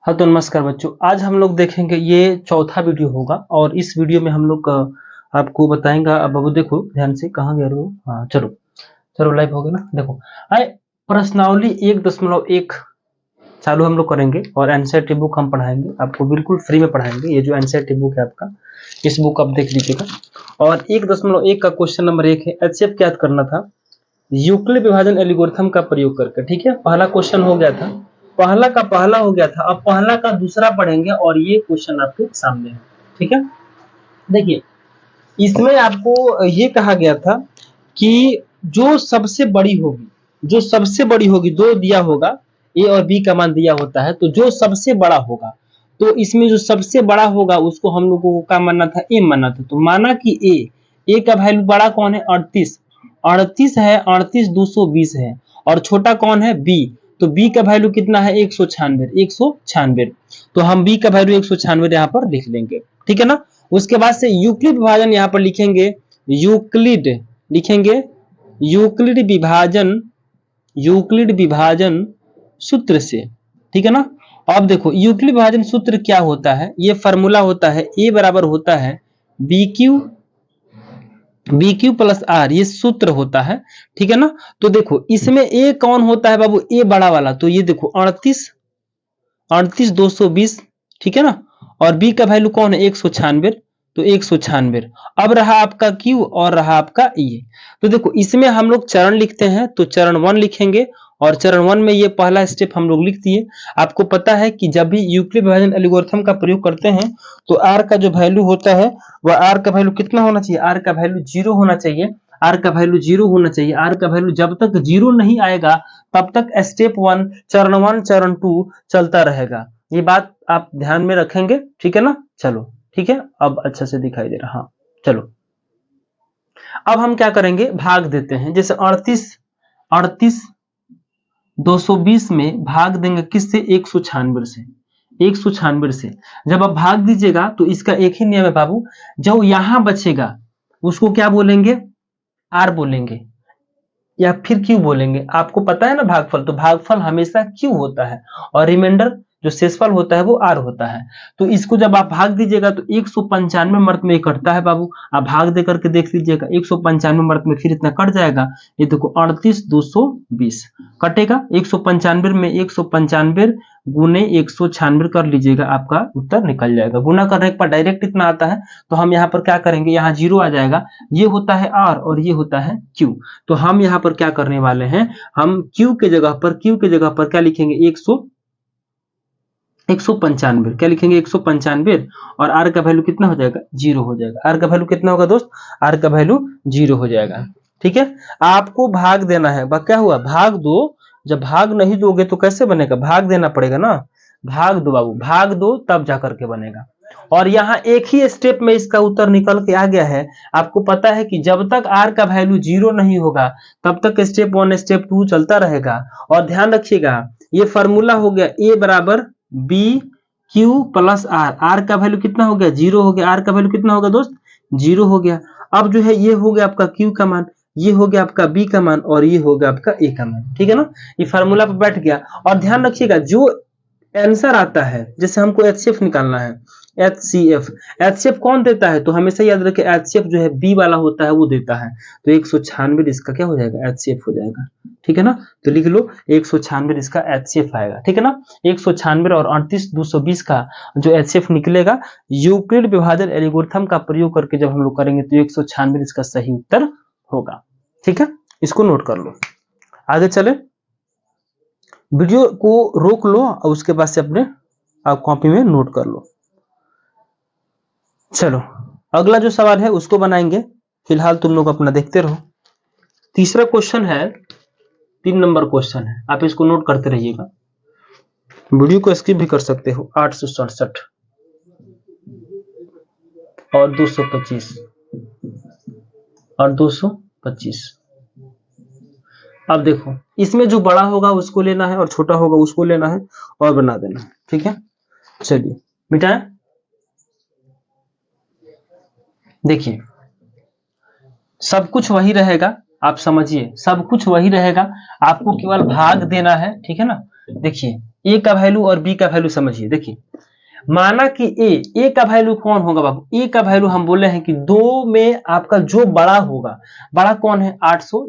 हाँ तो नमस्कार बच्चों, आज हम लोग देखेंगे ये चौथा वीडियो होगा और इस वीडियो में हम लोग आपको बताएंगे। अब बाबू देखो ध्यान से, कहाँ गया रो। हाँ चलो चलो लाइव हो गया ना। देखो आए प्रश्नावली 1.1 चालू हम लोग करेंगे और एनसीईआरटी बुक हम पढ़ाएंगे, आपको बिल्कुल फ्री में पढ़ाएंगे। ये जो एनसीईआरटी बुक है आपका, इस बुक आप देख लीजिएगा। और 1.1 का क्वेश्चन नंबर 1 है, एचसीएफ क्या करना था यूक्लिड विभाजन एल्गोरिथम का प्रयोग करके। ठीक है, पहला क्वेश्चन हो गया था, पहला का पहला हो गया था। अब पहला का दूसरा पढ़ेंगे और ये क्वेश्चन आपके सामने है। ठीक है, देखिए इसमें आपको ये कहा गया था कि जो सबसे बड़ी होगी, जो सबसे बड़ी होगी, दो दिया होगा, ए और बी का मान दिया होता है, तो जो सबसे बड़ा होगा, तो इसमें जो सबसे बड़ा होगा उसको हम लोगों को क्या मानना था, ए मानना था। तो माना कि ए का वैल्यू बड़ा कौन है, 38 38 है, 38 220 है। और छोटा कौन है, बी। तो बी का वैल्यू कितना है, 196। तो हम बी का वैल्यू 196 यहाँ पर लिख लेंगे। ठीक है ना। उसके बाद से यूक्लिड विभाजन यहाँ पर लिखेंगे, यूक्लिड लिखेंगे, यूक्लिड विभाजन, यूक्लिड विभाजन सूत्र से। ठीक है ना। अब देखो यूक्लिड विभाजन सूत्र क्या होता है, ये फॉर्मूला होता है, ए बराबर होता है BQ प्लस आर, ये सूत्र होता है। ठीक है ना। तो देखो इसमें ए कौन होता है बाबू, ए बड़ा वाला, तो ये देखो 38 220। ठीक है ना। और बी का वैल्यू कौन है, 196, तो 196। अब रहा आपका क्यू और रहा आपका ई। तो देखो इसमें हम लोग चरण लिखते हैं, तो चरण 1 लिखेंगे और चरण 1 में ये पहला स्टेप हम लोग लिख दिए। आपको पता है कि जब भी यूक्लिड विभाजन एल्गोरिथम का प्रयोग करते हैं तो आर का जो वैल्यू होता है वह आर का वैल्यू कितना होना चाहिए, आर का वैल्यू 0 होना चाहिए। आर का वैल्यू 0 होना चाहिए। आर का वैल्यू जब तक 0 नहीं आएगा तब तक स्टेप 1 चरण 2 चलता रहेगा। ये बात आप ध्यान में रखेंगे। ठीक है ना। चलो ठीक है, अब अच्छा से दिखाई दे रहा। हाँ चलो, अब हम क्या करेंगे, भाग देते हैं। जैसे 38 220 में भाग देंगे किससे, 196 से। 196 से जब आप भाग दीजिएगा तो इसका एक ही नियम है बाबू, जो यहां बचेगा उसको क्या बोलेंगे, आर बोलेंगे या फिर क्यू बोलेंगे। आपको पता है ना भागफल, तो भागफल हमेशा क्यू होता है और रिमाइंडर जो शेषफल होता है वो आर होता है। तो इसको जब आप भाग दीजिएगा तो 195 मर्त में कटता है बाबू। आप भाग दे करके देख लीजिएगा, 195 मर्त में फिर इतना कट जाएगा। ये देखो 38 220 कटेगा, 195 में 195 गुने 196 कर लीजिएगा, आपका उत्तर निकल जाएगा। गुना करने के बाद डायरेक्ट इतना आता है, तो हम यहाँ पर क्या करेंगे, यहाँ 0 आ जाएगा। ये होता है आर और ये होता है क्यू। तो हम यहाँ पर क्या करने वाले हैं, हम क्यू के जगह पर क्या लिखेंगे, 195 क्या लिखेंगे, 195। और आर का वैल्यू कितना हो जाएगा, 0 हो जाएगा। आर का वैल्यू कितना होगा दोस्त, आर का वैल्यू 0 हो जाएगा। ठीक है, आपको भाग देना है। क्या हुआ, भाग दो। जब भाग नहीं दोगे तो कैसे बनेगा, भाग देना पड़ेगा ना। भाग दो बाबू, भाग दो तब जाकर के बनेगा। और यहाँ एक ही स्टेप में इसका उत्तर निकल के आ गया है। आपको पता है कि जब तक आर का वैल्यू 0 नहीं होगा तब तक स्टेप 1 स्टेप 2 चलता रहेगा। और ध्यान रखिएगा, ये फॉर्मूला हो गया ए बराबर BQ प्लस आर। आर का वैल्यू कितना हो गया, 0 हो गया। आर का वैल्यू कितना होगा दोस्त, 0 हो गया। अब जो है ये हो गया आपका क्यू का मान, ये हो गया आपका बी का मान और ये हो गया आपका ए का मान। ठीक है ना, ये फार्मूला पर बैठ गया। और ध्यान रखिएगा जो आंसर आता है, जैसे हमको एचसीएफ निकालना है, एचसीएफ कौन देता है, तो हमेशा याद रखें एचसीएफ जो है बी वाला होता है वो देता है। तो 196 इसका क्या हो जाएगा, एचसीएफ हो जाएगा। ठीक है ना, तो लिख लो 196 इसका एचसीएफ आएगा। ठीक है ना, 196 और 38 220 का जो एचसीएफ निकलेगा यूक्लिड विभाजन एल्गोरिथम का प्रयोग करके जब हम लोग करेंगे तो 196 इसका सही उत्तर होगा। ठीक है, इसको नोट कर लो। आगे चले, वीडियो को रोक लो और उसके बाद से अपने आप कॉपी में नोट कर लो। चलो अगला जो सवाल है उसको बनाएंगे, फिलहाल तुम लोग अपना देखते रहो। तीसरा क्वेश्चन है, 3 नंबर क्वेश्चन है, आप इसको नोट करते रहिएगा। वीडियो को स्किप भी कर सकते हो। 867 और 225 और 225। अब देखो इसमें जो बड़ा होगा उसको लेना है और छोटा होगा उसको लेना है और बना देना है। ठीक है, चलिए मिटाएं। देखिए सब कुछ वही रहेगा, आप समझिए सब कुछ वही रहेगा, आपको केवल भाग देना है। ठीक है ना, देखिए ए का वैल्यू और बी का वैल्यू समझिए। देखिए माना कि ए का वैल्यू कौन होगा बाबू, ए का वैल्यू हम बोले हैं कि 2 में आपका जो बड़ा होगा, बड़ा कौन है 800,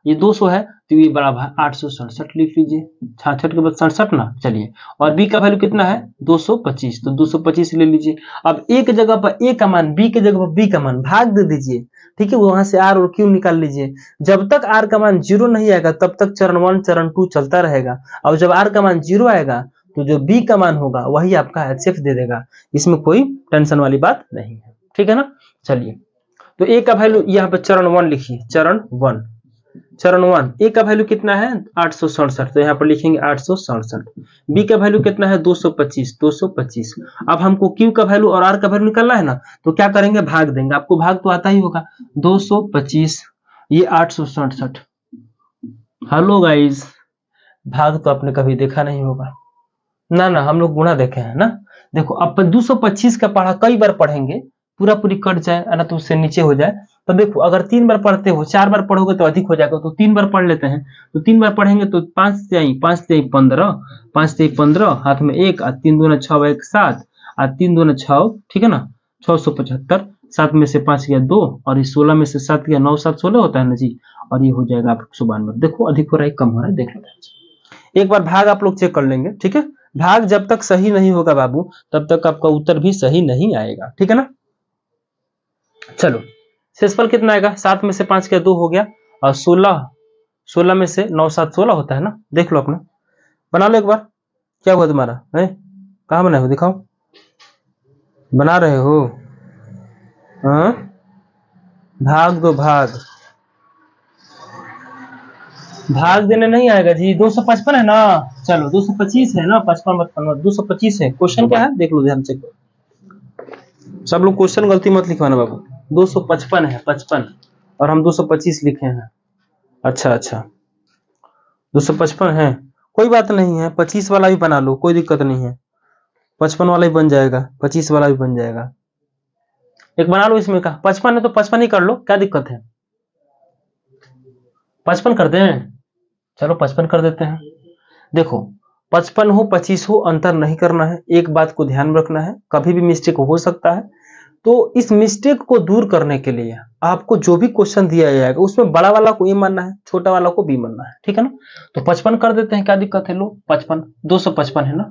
ये 200 है तो ये बड़ा भाई 867 लिख लीजिए, 66 के बाद 67 ना, चलिए। और बी का वैल्यू कितना है 225, तो 225 ले लीजिए। अब एक जगह पर ए का मान, बी के जगह पर बी का मान भाग दे दीजिए, ठीक है, वहां से आर और क्यू निकाल लीजिए। जब तक आर का मान 0 नहीं आएगा तब तक चरण 1 चरण 2 चलता रहेगा, और जब आर का मान 0 आएगा तो जो बी का मान होगा वही आपका एचएफ दे देगा, इसमें कोई टेंशन वाली बात नहीं है, ठीक है ना। चलिए तो ए का वैल्यू यहाँ पे चरण 1 लिखिए, चरण 1 ए का वैल्यू कितना है 867, तो यहाँ पर लिखेंगे 867। बी का वैल्यू कितना है 225। अब हमको क्यू का वैल्यू और आर का वैल्यू निकालना है ना, तो क्या करेंगे भाग देंगे, आपको भाग तो आता ही होगा, 225 ये 867। हेलो गाइस, भाग तो आपने कभी देखा नहीं होगा ना, हम लोग गुणा देखे हैं ना। देखो अब 225 का पढ़ा कई बार पढ़ेंगे, पूरा पूरी कट जाए ना तो उससे नीचे हो जाए, तो देखो अगर 3 बार पढ़ते हो, 4 बार पढ़ोगे तो अधिक हो जाएगा, तो 3 बार पढ़ लेते हैं। तो 3 बार पढ़ेंगे तो 5 से 15, 5 से 15 हाथ में 1, 3 दूना 6 1 7, 3 दूना 6, ठीक है ना, 675, 7 में से 5 गया 2, और इस 16 में से 7 गया 9 7 16 होता है ना जी, और ये हो जाएगा आप 192। देखो अधिक हो रहा है कम हो रहा है, देख लो एक बार भाग आप लोग चेक कर लेंगे, ठीक है। भाग जब तक सही नहीं होगा बाबू तब तक आपका उत्तर भी सही नहीं आएगा, ठीक है ना। चलो शेषफल कितना आएगा, 7 में से 5 क्या 2 हो गया, और 16 में से 9 7 16 होता है ना, देख लो अपना, बना लो एक बार। क्या हुआ तुम्हारा है, कहाँ बनाए हो दिखाओ, बना रहे हो, हाँ भाग दो, भाग देने नहीं आएगा जी, 255 है ना, चलो 225 है ना, 55 225 है। क्वेश्चन क्या है देख लो ध्यान से, सब लोग क्वेश्चन गलती मत लिखवाना बाबू, 255 है 55, और हम 225 लिखे हैं। अच्छा 255 है, कोई बात नहीं है, 25 वाला भी बना लो, कोई दिक्कत नहीं है, 55 वाला भी बन जाएगा, 25 वाला भी बन जाएगा, एक बना लो इसमें का, 55 है तो 55 ही कर लो, क्या दिक्कत है, 55 कर दें, चलो 55 कर देते हैं। देखो 55 हो 25 हो अंतर नहीं करना है, एक बात को ध्यान रखना है, कभी भी मिस्टेक हो सकता है, तो इस मिस्टेक को दूर करने के लिए आपको जो भी क्वेश्चन दिया जाएगा उसमें बड़ा वाला को ए मानना है, छोटा वाला को बी मानना है, ठीक है ना। तो 55 कर देते हैं, क्या दिक्कत है, लो 55 255 है ना,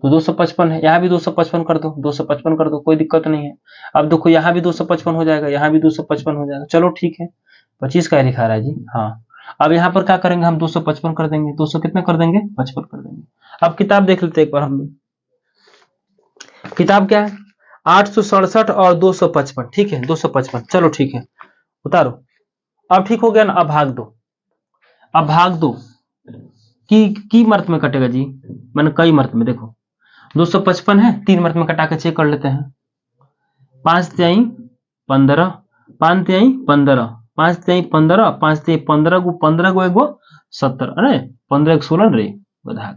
तो 255 है, यहाँ भी 255 कर दो, 255 कर दो, कोई दिक्कत नहीं है। अब देखो यहाँ भी 255 हो जाएगा, यहाँ भी 255 हो जाएगा, चलो ठीक है, 25 का लिखा रहा है जी, हाँ। अब यहाँ पर क्या करेंगे हम 255 कर देंगे, 200 कितना कर देंगे 55 कर देंगे। अब किताब देख लेते हैं एक बार हम, किताब क्या है 867 और 255, ठीक है 255, चलो ठीक है उतारो। अब ठीक हो गया ना, अब भाग दो की मर्त में कटेगा जी, मैंने कई मर्त में, देखो 255 है, 3 मर्त में कटा के चेक कर लेते हैं, 5 तिहाई 15, 5 तिहाई 15, 5 तिहाई 15, 5 तिहाई 15 को 15 को 1 गो 70, अरे 15 1 16 रे बधा,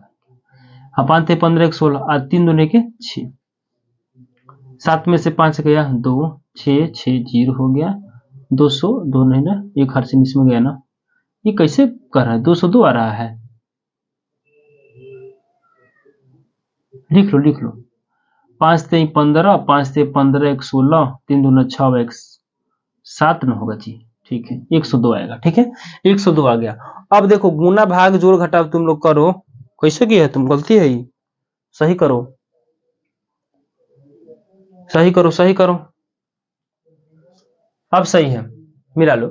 हाँ 5 तिहाई 15 1 16, आज 3 दूने के 6, 7 में से 5 गया 2, 6 6 0 हो गया, 200 2 नहीं ना, एक हाथ से इसमें गया ना, ये कैसे कर रहा है, 202 आ रहा है, लिख लो 5 तिहाई 15, 5 तिहाई 15 1 16, 3 दूना 6 1 7 न होगा जी, ठीक है 102 आएगा, ठीक है 102 आ गया। अब देखो गुना भाग जोड़ घटाव तुम लोग करो, कैसे किया है तुम, गलती है ये, सही करो सही करो, अब सही है, मिला लो।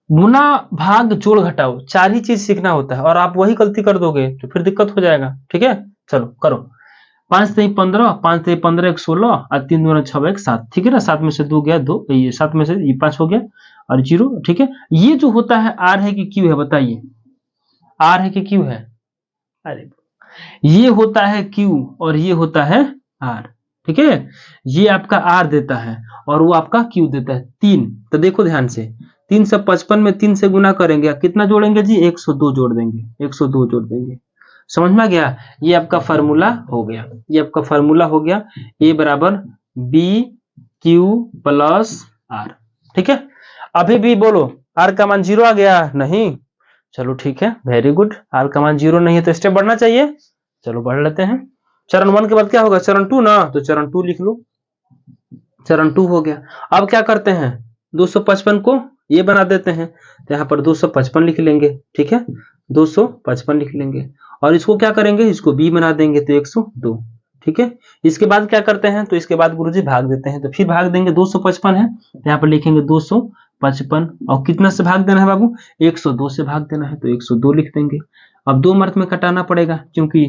गुना भाग जोड़ घटाओ 4 ही चीज सीखना होता है, और आप वही गलती कर दोगे तो फिर दिक्कत हो जाएगा, ठीक है चलो करो। 5 तिहाई 15, 5 तिहाई 15 1 16, और 3 दूना 6 1 7, ठीक है ना, 7 में से 2 गया 2, ये 7 में से ये 5 हो गया और 0, ठीक है। ये जो होता है आर है कि क्यू है बताइए, आर है कि क्यू है, अरे ये होता है क्यू और ये होता है आर, ठीक है, ये आपका आर देता है और वो आपका क्यू देता है 3। तो देखो ध्यान से, 3 से 55 में 3 से गुना करेंगे, कितना जोड़ेंगे जी 102 जोड़ देंगे, 102 जोड़ देंगे, समझ में आ गया, ये आपका फार्मूला हो गया, ये आपका फार्मूला हो गया, ए बराबर बी क्यू प्लस आर, ठीक है। अभी भी बोलो आर का मान 0 आ गया नहीं, चलो ठीक है, वेरी गुड। आर का मान 0 नहीं है तो स्टेप बढ़ना चाहिए, चलो बढ़ लेते हैं। चरण 1 के बाद क्या होगा, चरण 2 ना, तो चरण 2 लिख लो, चरण 2 हो गया। अब क्या करते हैं, 255 को ये बना देते हैं, तो यहाँ पर 255 लिख लेंगे, ठीक है, 255 लिख लेंगे। और इसको क्या करेंगे, इसको b बना देंगे तो 102, ठीक है। इसके बाद क्या करते हैं, तो इसके बाद गुरुजी भाग देते हैं, तो फिर भाग देंगे, 255 है तो यहाँ पर लिखेंगे 255, और कितना से भाग देना है बाबू, 102 से भाग देना है, तो 102 लिख देंगे। अब 2 मार्क में कटाना पड़ेगा, क्योंकि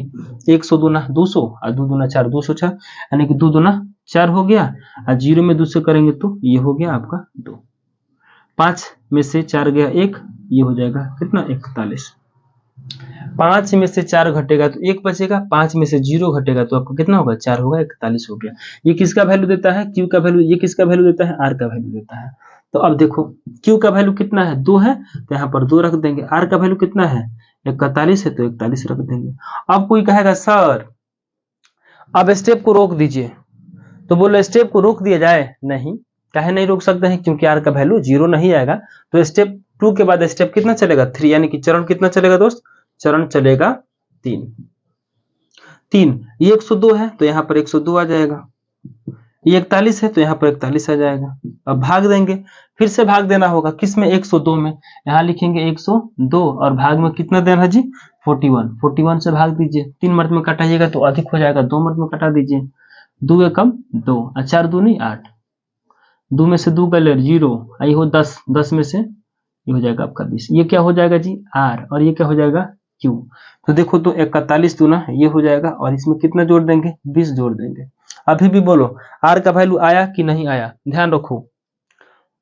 100 दूना 200 और 2 दूना 4, 206, यानी कि 2 दूना 4 हो गया, और 0 में 2 से करेंगे तो ये हो गया आपका 2। 5 में से 4 गया 1, ये हो जाएगा कितना, 41। 5 में से 4 घटेगा तो 1 बचेगा, 5 में से 0 घटेगा तो आपका कितना होगा, 4 होगा, 41 हो गया। ये किसका वैल्यू देता है, Q का वैल्यू। ये किसका वैल्यू देता है, R का वैल्यू देता है। तो अब देखो Q का वैल्यू कितना है, 2 है, तो यहाँ पर 2 रख देंगे। R का वैल्यू कितना है, 41 है, तो 41 रख देंगे। अब कोई कहेगा सर अब स्टेप को रोक दीजिए, तो बोलो स्टेप को रोक दिया जाए, नहीं, काहे नहीं रोक सकते हैं, क्योंकि R का वैल्यू 0 नहीं आएगा। तो स्टेप 2 के बाद स्टेप कितना चलेगा, 3, यानी कि चरण कितना चलेगा दोस्त, चरण चलेगा 3। ये 102 है तो यहाँ पर 102 आ जाएगा, ये 41 है तो यहाँ पर 41 आ जाएगा। अब भाग देंगे, फिर से भाग देना होगा, किस में, 102 में। यहाँ लिखेंगे 102 और भाग में कितना देना है जी, 41 से भाग दीजिए। 3 मर्द में कटाइएगा तो अधिक हो जाएगा, 2 मर्द में कटा दीजिए, 2 एकम 2 और 4 दूनी 8, 2 में से 2 गले 0, आई हो 10, 10 में से ये हो जाएगा आपका 20। ये क्या हो जाएगा जी, R, और ये क्या हो जाएगा, Q। तो देखो तो 41 दूना ये हो जाएगा, और इसमें कितना जोड़ देंगे, 20 जोड़ देंगे। अभी भी बोलो R का वैल्यू आया कि नहीं आया, ध्यान रखो,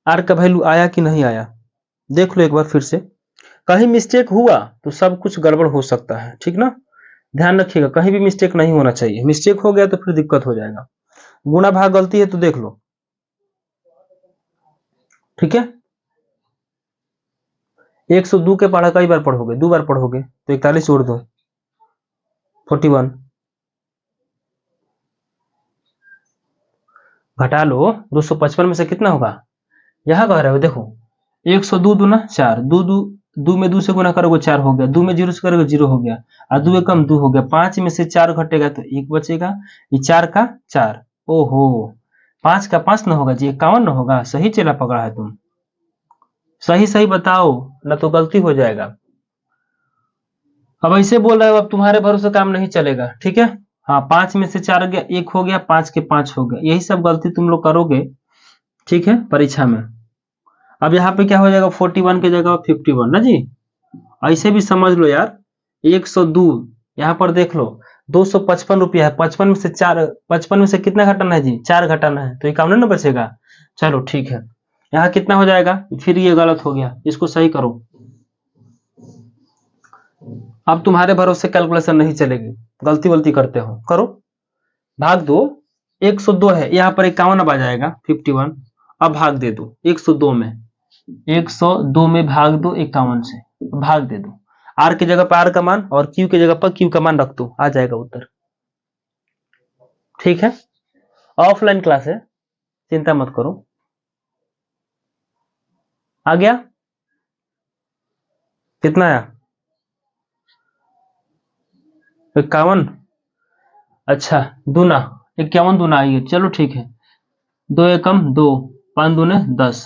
R का वैल्यू आया कि नहीं आया, देख लो एक बार फिर से। कहीं मिस्टेक हुआ तो सब कुछ गड़बड़ हो सकता है, ठीक ना, ध्यान रखिएगा, कहीं भी मिस्टेक नहीं होना चाहिए। मिस्टेक हो गया तो फिर दिक्कत हो जाएगा। गुणा भाग गलती है तो देख लो, ठीक है। 102 के पढ़ा कई बार पढ़ोगे, 2 बार पढ़ोगे, तो 41 जोड़ दो, 41 घटा लो, 255 में से कितना होगा, यहां कह रहे हो, देखो 102 दूना 4, 2 में 2 से गुना करोगे 4 हो गया, 2 में 0 से करोगे 0 हो गया, और 2 एकम 2 हो गया। 5 में से 4 घटेगा तो 1 बचेगा, ये 4 का 4, ओहो 5 का 5 न होगा जी, 51 न होगा। सही चेला पकड़ा है तुम, सही सही बताओ, न तो गलती हो जाएगा। अब ऐसे बोल रहे हो, अब तुम्हारे भरोसे काम नहीं चलेगा, ठीक है। हाँ, 5 में से 4 गया 1 हो गया, 5 के 5 हो गया, यही सब गलती तुम लोग करोगे, ठीक है, परीक्षा में। अब यहाँ पे क्या हो जाएगा, 41 की जगह 51 ना जी, ऐसे भी समझ लो यार। 102 यहाँ पर देख लो, 255 रुपया है, 55 में से 4, 55 में से कितना घटाना है जी, 4 घटाना है, तो 51 ना बचेगा। चलो ठीक है, यहाँ कितना हो जाएगा, फिर ये गलत हो गया, इसको सही करो। अब तुम्हारे भरोसे कैलकुलेशन नहीं चलेगी, गलती वलती करते हो, करो, भाग दो। 102 है, यहाँ पर 51 अब आ जाएगा, 51। अब भाग दे दो 102 में, 102 में भाग दो 51 से, भाग दे दो। R की जगह पर R का मान और Q की जगह पर Q का मान रख दो, आ जाएगा उत्तर, ठीक है। ऑफलाइन क्लास है, चिंता मत करो। आ गया, कितना आया, 51, अच्छा दूना 51 दूना आई है, चलो ठीक है। 2 एकम 2, 5 दूने 10,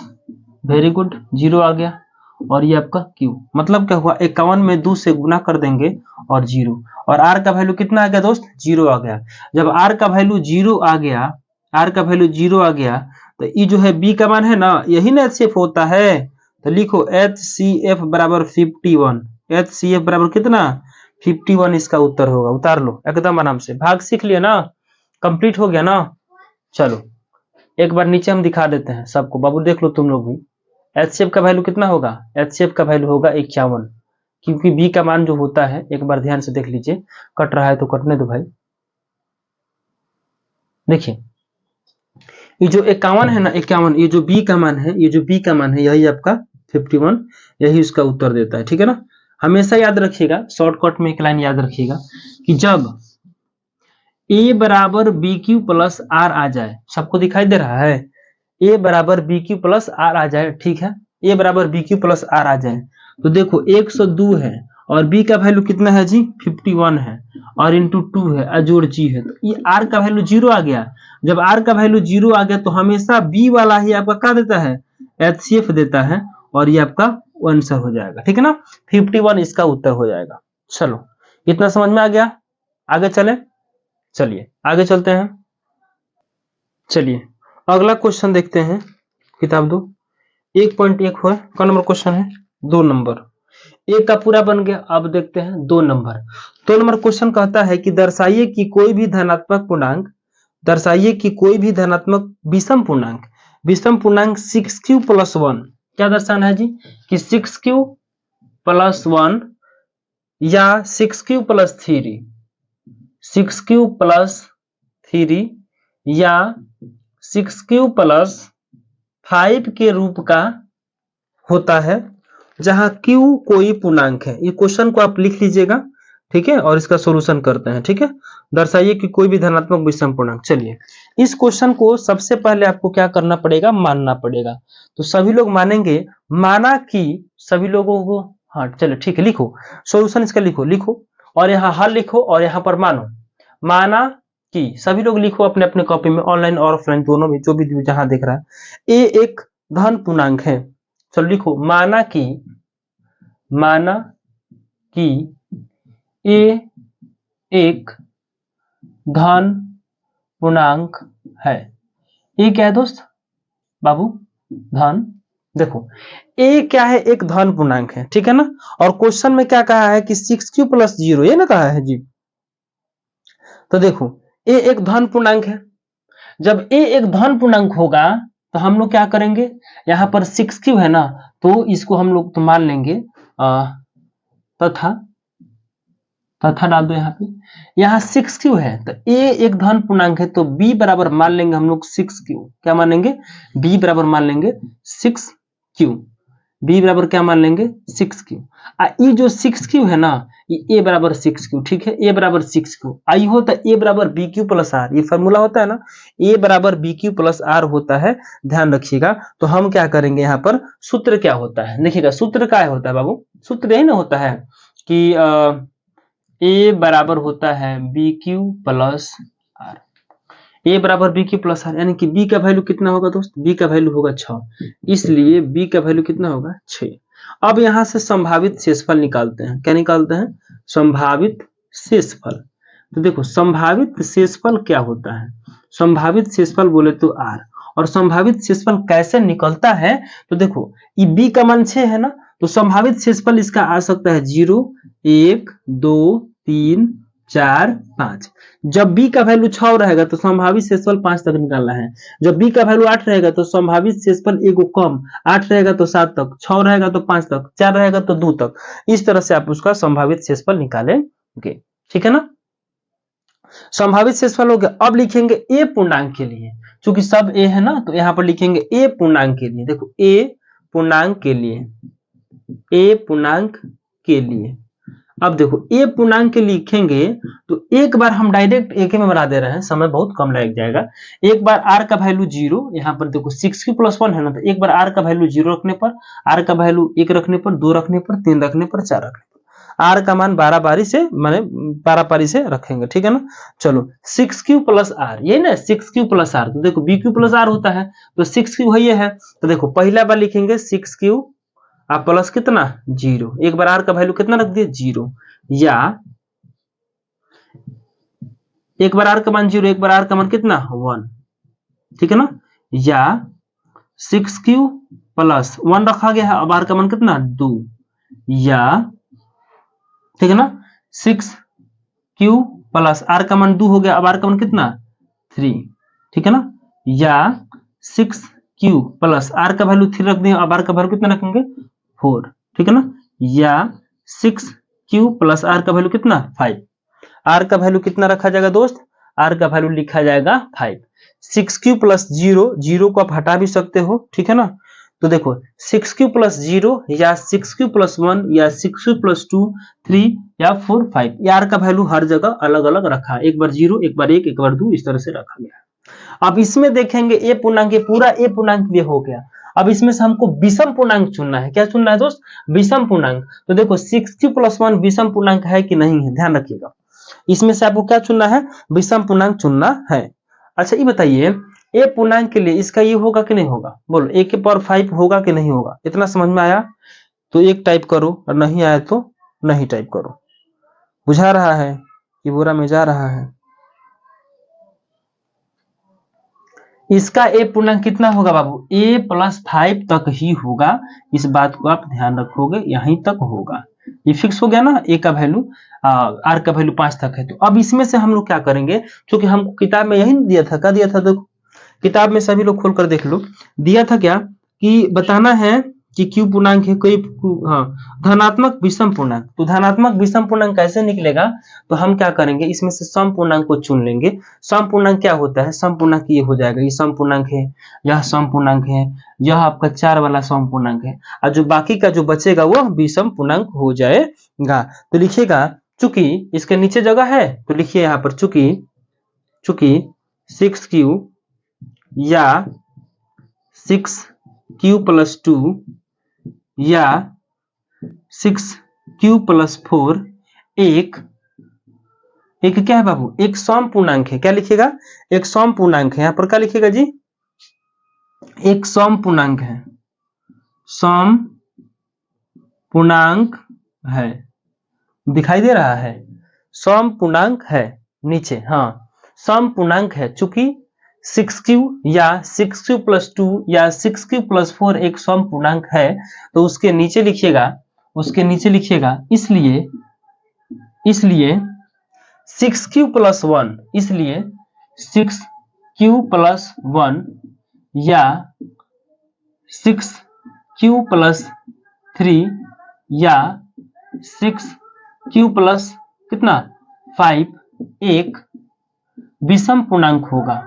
वेरी गुड, 0 आ गया। और ये आपका Q, मतलब क्या हुआ, 51 में 2 से गुना कर देंगे और 0, और R का वैल्यू कितना आ गया दोस्त, 0 आ गया। जब R का वैल्यू 0 आ गया, R का वैल्यू 0 आ गया, तो ये जो है B का मान है ना, यही ना HCF होता है, तो लिखो HCF बराबर 51, HCF बराबर कितना, 51 इसका उत्तर होगा। उतार लो एकदम आराम से, भाग सीख लिया ना, कंप्लीट हो गया ना। चलो एक बार नीचे हम दिखा देते हैं सबको, बाबू देख लो तुम लोग भी। HCF का वैल्यू कितना होगा, HCF का वैल्यू होगा 51, क्योंकि B का मान जो होता है, एक बार ध्यान से देख लीजिए, कट रहा है तो कटने दो भाई। देखिए ये जो 51 है ना, 51, ये जो B का मान है, ये जो B का मान है, यही आपका 51, यही उसका उत्तर देता है, ठीक है ना। हमेशा याद रखिएगा, शॉर्टकट में एक लाइन याद रखिएगा कि जब A बराबर BQ प्लस R आ जाए, सबको दिखाई दे रहा है, A बराबर BQ प्लस R आ जाए, ठीक है, A बराबर BQ प्लस R आ जाए, तो देखो 102 है और b का वैल्यू कितना है जी 51 है और इंटू 2 है अजोड़ जी है, तो ये r का वैल्यू 0 आ गया। जब r का वैल्यू 0 आ गया तो हमेशा b वाला ही आपका क्या देता है, HCF देता है और ये आपका आंसर हो जाएगा, ठीक है ना। 51 इसका उत्तर हो जाएगा। चलो इतना समझ में आ गया, आगे चले, चलिए आगे चलते हैं। चलिए अगला क्वेश्चन देखते हैं, किताब दो 1.1 हुआ, कौन नंबर क्वेश्चन है 2 नंबर, एक का पूरा बन गया। अब देखते हैं 2 नंबर। 2 नंबर क्वेश्चन कहता है कि दर्शाइए कि कोई भी धनात्मक पूर्णांक, दर्शाइए कि कोई भी धनात्मक विषम पूर्णांक, विषम पूर्णांक 6q + 1, क्या दर्शाना है जी कि 6q + 1 या 6q + 3, 6q + 3 या 6q + 5 के रूप का होता है, जहां q कोई पूर्णांक है। ये क्वेश्चन को आप लिख लीजिएगा, ठीक है, और इसका सॉल्यूशन करते हैं, ठीक है। दर्शाइए कि कोई भी धनात्मक विषम पूर्णांक। चलिए इस क्वेश्चन को सबसे पहले आपको क्या करना पड़ेगा, मानना पड़ेगा। तो सभी लोग मानेंगे, माना कि सभी लोगों को, हाँ चलो ठीक है, लिखो सॉल्यूशन इसका, लिखो लिखो और यहाँ हल लिखो और यहाँ पर मानो। माना कि सभी लोग लिखो अपने अपने कॉपी में, ऑनलाइन और ऑफलाइन दोनों में, जो भी जहां देख रहा है। ए एक धन पूर्णांक है, चलो लिखो माना कि ए एक धन पूर्णांक है। ए क्या है दोस्त बाबू, धन। देखो ए क्या है, एक धन पूर्णांक है, ठीक है ना। और क्वेश्चन में क्या कहा है कि 6q + 0, ये ना कहा है जी। तो देखो ए एक धन पूर्णांक है, जब ए एक धन पूर्णांक होगा तो हम लोग क्या करेंगे, यहाँ पर 6q है ना, तो इसको हम लोग तो मान लेंगे तथा डाल दो यहाँ पे, यहाँ 6q है तो a एक धन पूर्णांक है, तो b बराबर मान लेंगे हम लोग 6q, क्या मानेंगे b बराबर मान लेंगे 6q, b बराबर क्या मान लेंगे 6q। ये जो 6q है ना, ये a बराबर 6q, ठीक है, a बराबर 6q। आई होता है a बराबर bq + r, ये फॉर्मूला होता है ना, a बराबर bq + r होता है, ध्यान रखिएगा। तो हम क्या करेंगे, यहाँ पर सूत्र क्या होता है, देखिएगा सूत्र क्या होता है बाबू, सूत्र यही ना होता है कि ए बराबर होता है BQ + R, ए बराबर BQ + R, यानी कि B का वैल्यू कितना होगा दोस्त, B का वैल्यू होगा 6, इसलिए B का वैल्यू कितना होगा 6। अब यहां से संभावित शेषफल निकालते हैं, क्या निकालते हैं, संभावित शेषफल। तो देखो संभावित शेषफल क्या होता है, संभावित शेषफल बोले तो R, और संभावित शेषफल कैसे निकलता है, तो देखो ये B का मान 6 है ना, तो संभावित शेषफल इसका आ सकता है 0, 1, 2, 3, 4, 5। जब b का वैल्यू 6 रहेगा तो संभावित शेषफल 5 तक निकालना है। जब b का वैल्यू 8 रहेगा तो संभावित शेषफल एगो कम, 8 रहेगा तो 7 तक, 6 रहेगा तो 5 तक, 4 रहेगा तो 2 तक। इस तरह से आप उसका संभावित शेषफल निकालेंगे, ठीक है ना। संभावित शेषफल हो गया। अब लिखेंगे a पूर्णांक के लिए, चूंकि सब a है ना, तो यहाँ पर लिखेंगे a पूर्णांक के लिए। देखो a पूर्णांक के लिए, a पूर्णांक के लिए। अब देखो ए पूर्णांक के लिखेंगे तो एक बार हम डायरेक्ट एक में बना दे रहे हैं, समय बहुत कम लग जाएगा। एक बार r का वैल्यू 0, यहाँ पर देखो 6q + 1 है ना, तो एक बार r का वैल्यू 0 रखने पर, r का वैल्यू 1 रखने पर, 2 रखने पर, 3 रखने पर, 4 रखने पर, r का मान 12 पारी से, माने 12 पारी से रखेंगे, ठीक है ना। चलो 6q + r, ये ना 6q + r, तो देखो bq + r होता है, तो 6q है ये है, तो देखो पहला बार लिखेंगे 6q आप प्लस कितना 0, एक बार r का वैल्यू कितना रख दिए 0, या एक बार r का मान 0, एक बार r का मान कितना 1, ठीक है ना, या 6q + 1 रखा गया है, अब r का मान कितना 2, या ठीक है ना 6q + r का मान 2 हो गया, अब r का मान कितना 3, ठीक है ना, या 6q + r का वैल्यू 3 रख दिए, अब r का वैल्यू कितना रखेंगे 4, ठीक है ना, या 6q + r का वैल्यू कितना 5। r का वैल्यू कितना रखा जाएगा दोस्त, r का वैल्यू लिखा जाएगा 5। 6q + 0, 0 को आप हटा भी सकते हो, ठीक है ना। तो देखो 6q + 0 या 6q + 1 या 6q + 2, 3 या 4, 5, r का वैल्यू हर जगह अलग अलग रखा है, एक बार 0, एक बार 1, एक बार 2, इस तरह से रखा गया है। अब इसमें देखेंगे ए पूर्णांक, पूरा ए पूर्णांक ये हो गया। अब इसमें से हमको विषम पूर्णांक चुनना है। क्या चुनना है दोस्त? विषम पूर्णांक। तो देखो 6q + 1 विषम पूर्णांक है कि नहीं है, ध्यान रखिएगा। इसमें से आपको क्या चुनना है? विषम पूर्णांक चुनना है। अच्छा ये बताइए, ए पूर्णांक के लिए इसका ये होगा कि नहीं होगा? बोलो, a के पावर 5 होगा कि नहीं होगा? इतना समझ में आया तो एक टाइप करो, और नहीं आया तो नहीं टाइप करो। बुझा रहा है कि बुरा में जा रहा है? इसका ए पूर्णांक कितना होगा बाबू? a + 5 तक ही होगा। इस बात को आप ध्यान रखोगे, यहीं तक होगा। ये फिक्स हो गया ना, a का वैल्यू, r का वैल्यू 5 तक है। तो अब इसमें से हम लोग क्या करेंगे, क्योंकि हमको किताब में यही दिया था। क्या दिया था? देखो किताब में सभी लोग खोलकर देख लो। दिया था क्या कि बताना है कि क्यू पूर्णांक है कोई, धनात्मक विषम पूर्णांक। तो धनात्मक विषम पूर्णांक कैसे निकलेगा? तो हम क्या करेंगे, इसमें से सम पूर्णांक को चुन लेंगे। सम पूर्णांक क्या होता है? सम पूर्णांक ये हो जाएगा, ये सम पूर्णांक है, यह सम पूर्णांक है, यह आपका 4 वाला सम पूर्णांक है, और जो बाकी का जो बचेगा वह विषम पूर्णांक हो जाएगा। तो लिखिएगा, चूंकि इसके नीचे जगह है तो लिखिए यहाँ पर, चूंकि 6q या 6q + 2 या 6q + 4 एक क्या है बाबू? एक सम पूर्णांक है। क्या लिखिएगा? एक सम पूर्णांक है। यहाँ पर क्या लिखिएगा जी? एक सम पूर्णांक है, सम पूर्णांक है। दिखाई दे रहा है? सम पूर्णांक है नीचे, हाँ सम पूर्णांक है। चूंकि 6q या 6q + 2 या 6q + 4 एक सम पूर्णांक है, तो उसके नीचे लिखिएगा, इसलिए 6q + 1, इसलिए 6q + 1 या 6q + 3 या 6q + कितना 5 एक विषम पूर्णांक होगा,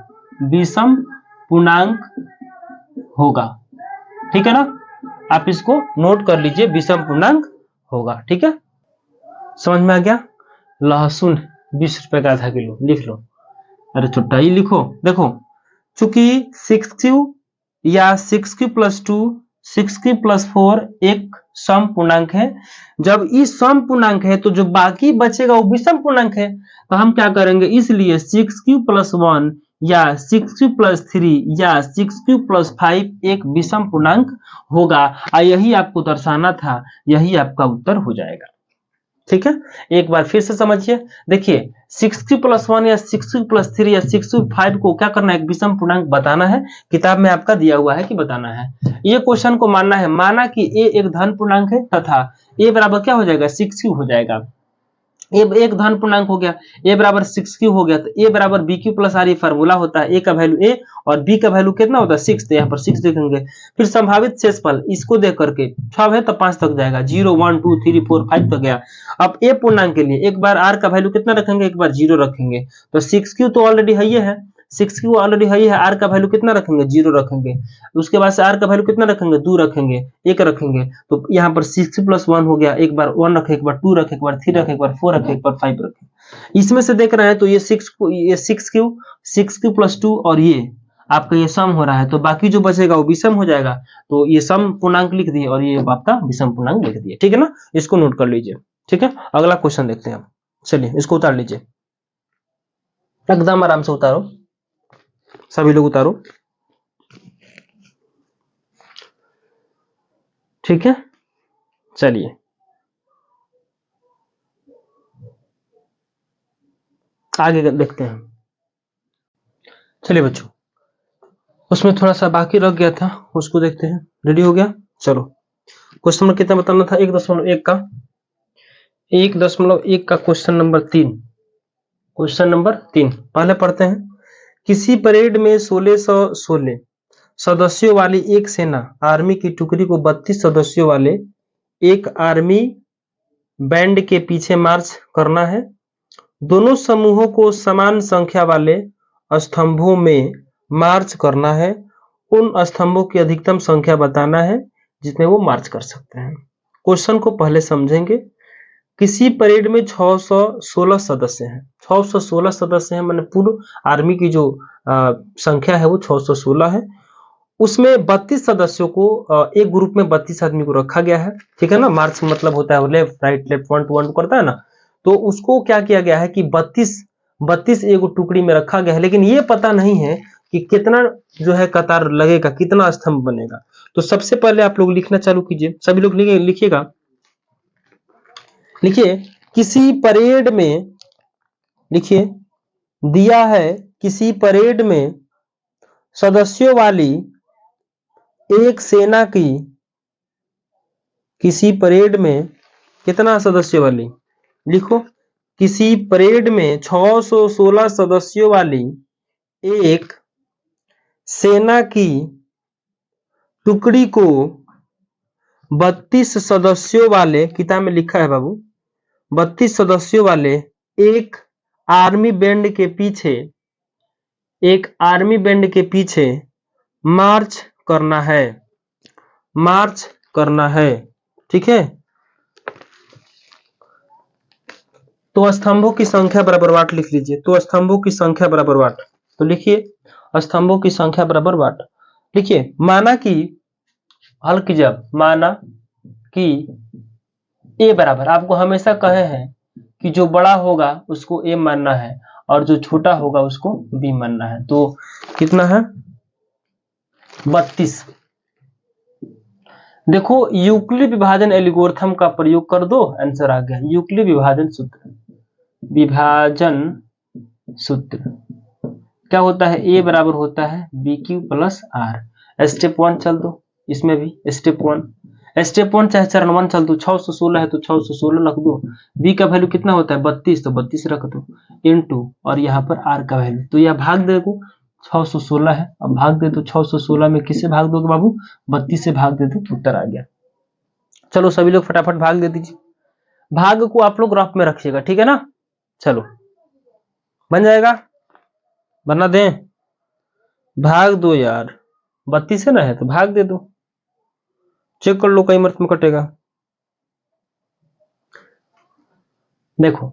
विषम पूर्णांक होगा। ठीक है ना? आप इसको नोट कर लीजिए, विषम पूर्णांक होगा। ठीक है, समझ में आ गया? लहसुन 20 रुपए का आधा किलो, लिख लो। अरे छोटा ही लिखो। देखो चूंकि 6q या 6q + 2 6q + 4 एक सम पूर्णांक है। जब इस सम पूर्णांक है तो जो बाकी बचेगा वो विषम पूर्णांक है। तो हम क्या करेंगे, इसलिए 6q + 1 या 6q + 3 या 6q + 5 एक विषम पूर्णांक होगा। यही आपको दर्शाना था, यही आपका उत्तर हो जाएगा। ठीक है, एक बार फिर से समझिए। देखिए 6q + 1 या 6q + 3 या 6q + 5 को क्या करना है? एक विषम पूर्णांक बताना है। किताब में आपका दिया हुआ है कि बताना है। ये क्वेश्चन को मानना है। माना कि a एक धन पूर्णांक है तथा a बराबर क्या हो जाएगा? 6q हो जाएगा। ए एक धन पूर्णांक हो गया, a बराबर 6q हो गया, तो a बराबर bq + r, ये फार्मूला होता है। a का वैल्यू a और b का वैल्यू कितना होता है? 6। तो यहाँ पर 6 देखेंगे। फिर संभावित शेषफल इसको देख करके 6 है तो 5 तक जाएगा, 0 1 2 3 4 5 तक गया। अब a पूर्णांक के लिए एक बार r का वैल्यू कितना रखेंगे? एक बार 0 रखेंगे। तो 6q तो ऑलरेडी है, 6q ऑलरेडी है, r का वैल्यू कितना रखेंगे? 0 रखेंगे। उसके बाद से r का वैल्यू कितना रखेंगे? 2 रखेंगे, 1 रखेंगे। तो यहाँ पर 6 + 1 हो गया। एक बार 1 रखे, एक बार 2 रखे, एक बार 3 रखे, एक बार 4 रखे, एक बार 5 रखे। इसमें से देख रहे हैं तो ये 6q + 2 और ये आपका ये सम हो रहा है, तो बाकी जो बचेगा वो विषम हो जाएगा। तो ये सम पूर्णांक लिख दिए और ये आपका विषम पूर्णांक लिख दिए। ठीक है ना? इसको नोट कर लीजिए। ठीक है, अगला क्वेश्चन देखते हैं हम। चलिए इसको उतार लीजिए, एकदम आराम से उतारो, सभी लोग उतारो। ठीक है, चलिए आगे देखते हैं। चलिए बच्चों, उसमें थोड़ा सा बाकी रह गया था, उसको देखते हैं। रेडी हो गया? चलो क्वेश्चन नंबर कितना बताना था? 1.1 का 1.1 का क्वेश्चन नंबर 3। क्वेश्चन नंबर 3 पहले पढ़ते हैं। किसी परेड में 1616 सदस्यों वाली एक सेना आर्मी की टुकड़ी को 32 सदस्यों वाले एक आर्मी बैंड के पीछे मार्च करना है। दोनों समूहों को समान संख्या वाले स्तंभों में मार्च करना है। उन स्तंभों की अधिकतम संख्या बताना है जिसमें वो मार्च कर सकते हैं। क्वेश्चन को पहले समझेंगे। किसी परेड में 616 सदस्य हैं। 616 सदस्य हैं, माने पूर्ण आर्मी की जो संख्या है वो 616 है। उसमें 32 सदस्यों को एक ग्रुप में 32 आदमी को रखा गया है, ठीक है ना। मार्च मतलब होता है left right left one two करता है ना, तो उसको क्या किया गया है कि 32 एक टुकड़ी में रखा गया है, लेकिन ये पता नहीं है कि कितना जो है कतार लगेगा, कितना स्तंभ बनेगा। तो सबसे पहले आप लोग लिखना चालू कीजिए, सभी लोग लिखिएगा। लिखिए किसी परेड में, लिखिए दिया है किसी परेड में सदस्यों वाली एक सेना की, किसी परेड में कितना सदस्यों वाली, लिखो किसी परेड में 616 सदस्यों वाली एक सेना की टुकड़ी को 32 सदस्यों वाले, किताब में लिखा है बाबू, 32 सदस्यों वाले एक आर्मी बैंड के पीछे, एक आर्मी बैंड के पीछे मार्च करना है, मार्च करना है, ठीक है। तो स्तंभों की संख्या बराबर वाट लिख लीजिए। तो स्तंभों की संख्या बराबर वाट, तो लिखिए स्तंभों की संख्या बराबर वाट। लिखिए माना कि, हल कीजिए आप, माना कि ए बराबर, आपको हमेशा कहे हैं कि जो बड़ा होगा उसको ए मानना है और जो छोटा होगा उसको बी मानना है। तो कितना है 32। देखो यूक्लिड विभाजन एल्गोरिथम का प्रयोग कर दो, आंसर आ गया। यूक्लिड विभाजन सूत्र, विभाजन सूत्र क्या होता है, ए बराबर होता है B Q plus R. Step 1 चल दो, इसमें भी स्टेप 1 चाहे चरण 1 चल दो। 616 है तो 616 रख दो। बी का वैल्यू कितना होता है 32, तो 32 रख दो इनटू, और यहाँ पर आर का वैल्यू, तो यह भाग दे दो, 616 है, अब भाग दे दो 616 में, किससे भाग दोगे बाबू, 32 से भाग दे दो, उत्तर आ गया। चलो सभी लोग फटाफट भाग दे दीजिए। भाग को आप लोग रफ में रखिएगा, ठीक है ना। चलो बन जाएगा, बना दें, भाग दो यार, 32 है ना, है तो भाग दे दो, चेक कर लो कई मर्त में कटेगा। देखो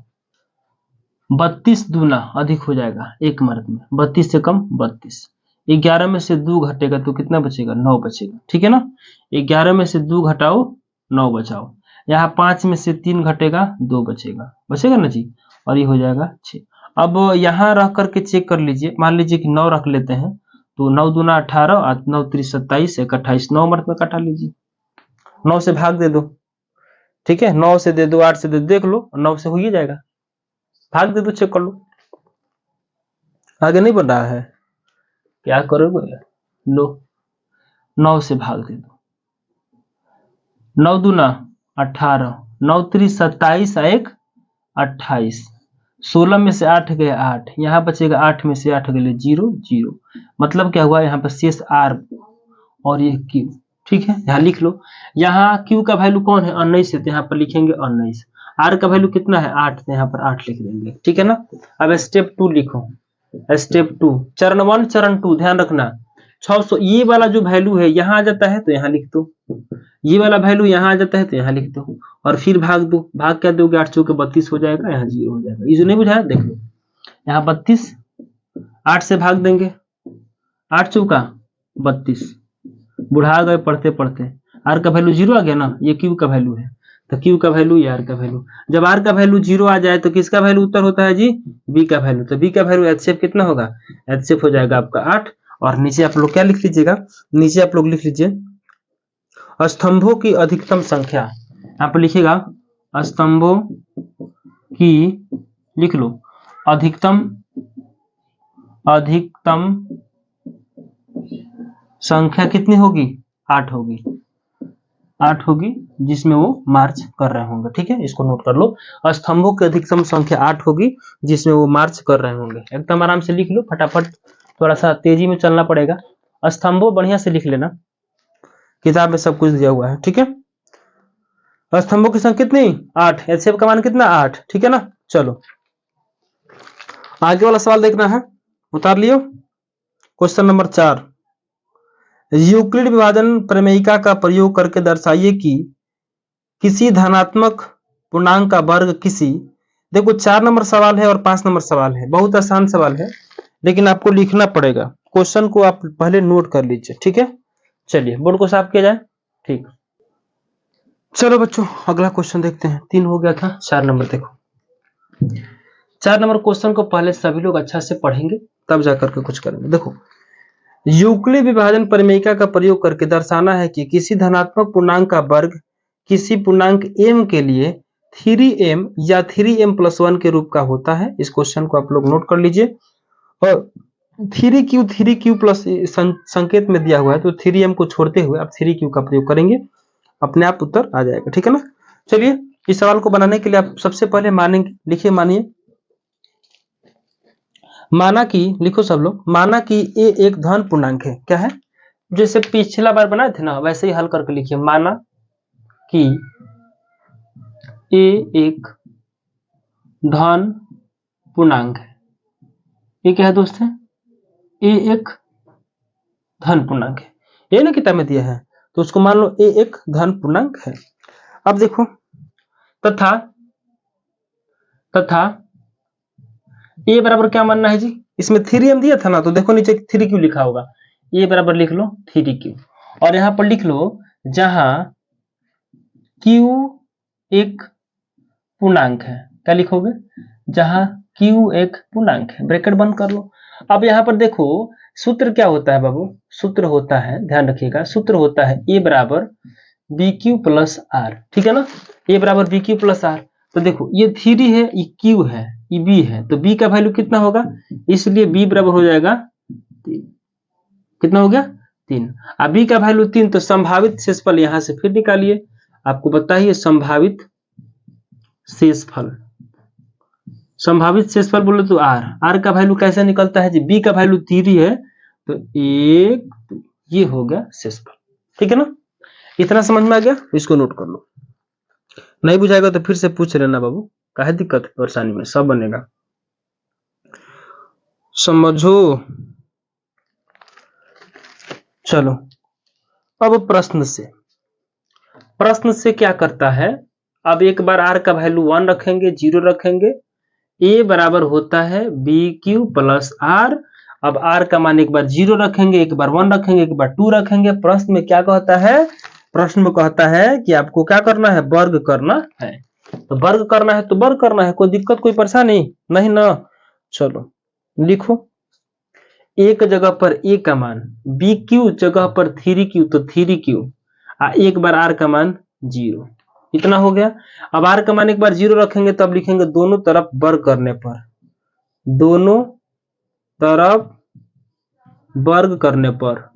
32 दूना अधिक हो जाएगा एक मर्द में, 32 से कम 32, 11 में से 2 घटेगा तो कितना बचेगा, 9 बचेगा, ठीक है ना। 11 में से 2 घटाओ 9 बचाओ, यहाँ 5 में से 3 घटेगा 2 बचेगा, बचेगा ना जी, और ये हो जाएगा 6। अब यहाँ रख करके चेक कर लीजिए, मान लीजिए कि 9 रख लेते हैं, तो 9 दूना 18, 9 3 27, 1 28, 9 मर्द में कटा लीजिए, 9 से भाग दे दो, ठीक है, 9 से दे दो, 8 से दे दो, देख लो 9 से हो ही जाएगा, भाग दे दो, चेक कर लो। आगे नहीं बढ़ रहा है, क्या करोगे, लो 9 से भाग दे दो, 9 दूना 18, 9 3 27, 1 28, 16 में से 8 गए 8, यहाँ बचेगा 8 में से 8 गए 0 0, मतलब क्या हुआ, यहाँ पर शेष आर और ये क्यू, ठीक है, यहाँ लिख लो। यहाँ क्यू का वैल्यू कौन है 19 है, तो यहाँ पर लिखेंगे 19, आर का वैल्यू कितना है 8, तो यहाँ पर 8 लिख देंगे, ठीक है ना। अब स्टेप 2 लिखो, स्टेप 2, चरण 1 चरण 2, ध्यान रखना 600, ये वाला जो वैल्यू है यहाँ आ जाता है तो यहाँ लिख दो, ये वाला वैल्यू यहाँ आ जाता है तो यहाँ लिख दो, और फिर भाग दो, भाग क्या दोगे, 8 चौके 32 हो जाएगा, यहाँ 0 हो जाएगा। ये जो नहीं बुझाया देख लो, यहाँ 32, 8 से भाग देंगे, 8 चौका 32, बुढ़ा गए पढ़ते पढ़ते, आर का वैल्यू 0 आ गया ना, ये क्यू का वैल्यू है, तो क्यू का वैल्यू, आर का वैल्यू, जब आर का वैल्यू 0 आ जाए तो किसका वैल्यू उत्तर होता है जी, बी का वैल्यू, तो बी का वैल्यू एचसीएफ कितना होगा, एचसीएफ हो जाएगा आपका 8। और नीचे आप लोग क्या लिख लीजिएगा, नीचे आप लोग लिख लीजिए स्तंभों की अधिकतम संख्या, यहाँ पर लिखिएगा स्तंभों की, लिख लो अधिकतम संख्या कितनी होगी, 8 होगी, 8 होगी, जिसमें वो मार्च कर रहे होंगे, ठीक है, इसको नोट कर लो, स्तंभों की अधिकतम संख्या 8 होगी जिसमें वो मार्च कर रहे होंगे। एकदम आराम से लिख लो फटाफट, थोड़ा सा तेजी में चलना पड़ेगा, स्तंभों बढ़िया से लिख लेना, किताब में सब कुछ दिया हुआ है, ठीक है। स्तंभों की संख्या कितनी 8, एचसीएफ का मान कितना 8, ठीक है ना। चलो आगे वाला सवाल देखना है, उतार लियो, क्वेश्चन नंबर 4, यूक्लिड विभाजन प्रमेयिका का प्रयोग करके दर्शाइए कि किसी धनात्मक पूर्णांक का वर्ग किसी, देखो 4 नंबर सवाल है और 5 नंबर सवाल है, बहुत आसान सवाल है लेकिन आपको लिखना पड़ेगा, क्वेश्चन को आप पहले नोट कर लीजिए, ठीक है। चलिए बोर्ड को साफ किया जाए, ठीक। चलो बच्चों अगला क्वेश्चन देखते हैं। 3 हो गया था, 4 नंबर देखो। 4 नंबर क्वेश्चन को पहले सभी लोग अच्छा से पढ़ेंगे तब जाकर के कुछ करेंगे। देखो, यूक्लिड विभाजन परिमेयिका का प्रयोग करके दर्शाना है कि किसी धनात्मक पूर्णांक का वर्ग किसी पूर्णांक m के लिए 3m या 3m+1 के रूप का होता है। इस क्वेश्चन को आप लोग नोट कर लीजिए। और 3q प्लस संकेत में दिया हुआ है, तो 3m को छोड़ते हुए आप 3q का प्रयोग करेंगे, अपने आप उत्तर आ जाएगा, ठीक है ना। चलिए इस सवाल को बनाने के लिए आप सबसे पहले मानेंगे, लिखिए, मानिए, माना कि, लिखो सब लोग, माना कि a एक धन पूर्णांक है। क्या है? जैसे पिछला बार बनाए थे ना, वैसे ही हल करके लिखिए। माना कि a एक धन पूर्णांक है। ये क्या है दोस्त? है a एक धन पूर्णांक है, ये ना किताब में दिया है, तो उसको मान लो a एक धन पूर्णांक है। अब देखो, तथा a बराबर क्या मानना है जी? इसमें 3m दिया था ना, तो देखो नीचे 3q लिखा होगा, a बराबर लिख लो 3q, और यहां पर लिख लो जहां q एक पूर्णांक है। क्या लिखोगे? जहां q एक पूर्णांक है, ब्रैकेट बंद कर लो। अब यहां पर देखो सूत्र क्या होता है बाबू? सूत्र होता है, ध्यान रखिएगा, सूत्र होता है a बराबर bq प्लस r, ठीक है ना। a बराबर bq प्लस r। तो देखो ये 3 है, ये q है, ये b है, तो b का वैल्यू कितना होगा? इसलिए b बराबर हो जाएगा 3। कितना हो गया? 3। अब b का वैल्यू 3, तो संभावित शेषफल यहां से फिर निकालिए। आपको बताइए संभावित शेषफल, संभावित शेषफल बोले तो r का वैल्यू कैसे निकलता है जी? b का वैल्यू 3 है, तो 1, ये हो गया शेषफल, ठीक है ना। इतना समझ में आ गया? इसको नोट कर लो, नहीं बुझाएगा तो फिर से पूछ लेना बाबू, काहे दिक्कत है, परेशानी में सब बनेगा, समझो। चलो अब प्रश्न से क्या करता है? अब एक बार r का वैल्यू 1 रखेंगे, 0 रखेंगे, a बराबर होता है bq प्लस r। अब r का मान एक बार 0 रखेंगे, एक बार 1 रखेंगे, एक बार 2 रखेंगे। प्रश्न में क्या कहता है? प्रश्न में कहता है कि आपको क्या करना है? वर्ग करना है। तो वर्ग करना है तो वर्ग करना है, कोई दिक्कत, कोई परेशानी नहीं ना। चलो लिखो, एक जगह पर a का मान, bq जगह पर 3q, तो 3q, एक बार r का मान 0। इतना हो गया। अब r का मान एक बार 0 रखेंगे, तब लिखेंगे दोनों तरफ वर्ग करने पर, दोनों तरफ वर्ग करने पर।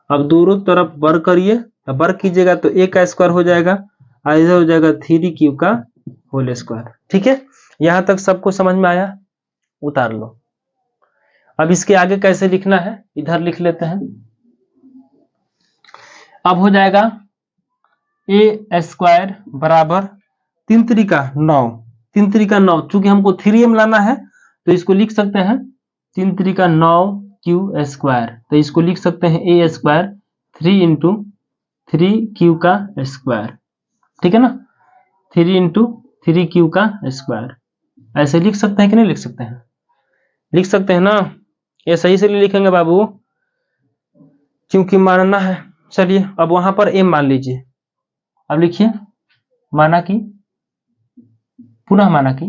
अब दोनों तरफ वर्ग करिए, अब वर्ग कीजिएगा तो a का स्क्वायर हो जाएगा, इधर हो जाएगा 3q का होल स्क्वायर, ठीक है। यहां तक सबको समझ में आया? उतार लो। अब इसके आगे कैसे लिखना है, इधर लिख लेते हैं। अब हो जाएगा a स्क्वायर बराबर 3 त्रिका 9, 3 त्रिका 9, चूंकि हमको 3m लाना है तो इसको लिख सकते हैं 3 त्रिका 9q स्क्वायर, तो इसको लिख सकते हैं a स्क्वायर 3 इंटू 3q का स्क्वायर, ठीक है ना, 3 इंटू 3q का स्क्वायर। ऐसे लिख सकते हैं कि नहीं लिख सकते हैं? लिख सकते हैं ना। ये सही से लिखेंगे बाबू, क्योंकि मानना है। चलिए अब वहां पर m मान लीजिए। अब लिखिए, माना कि, पुनः माना कि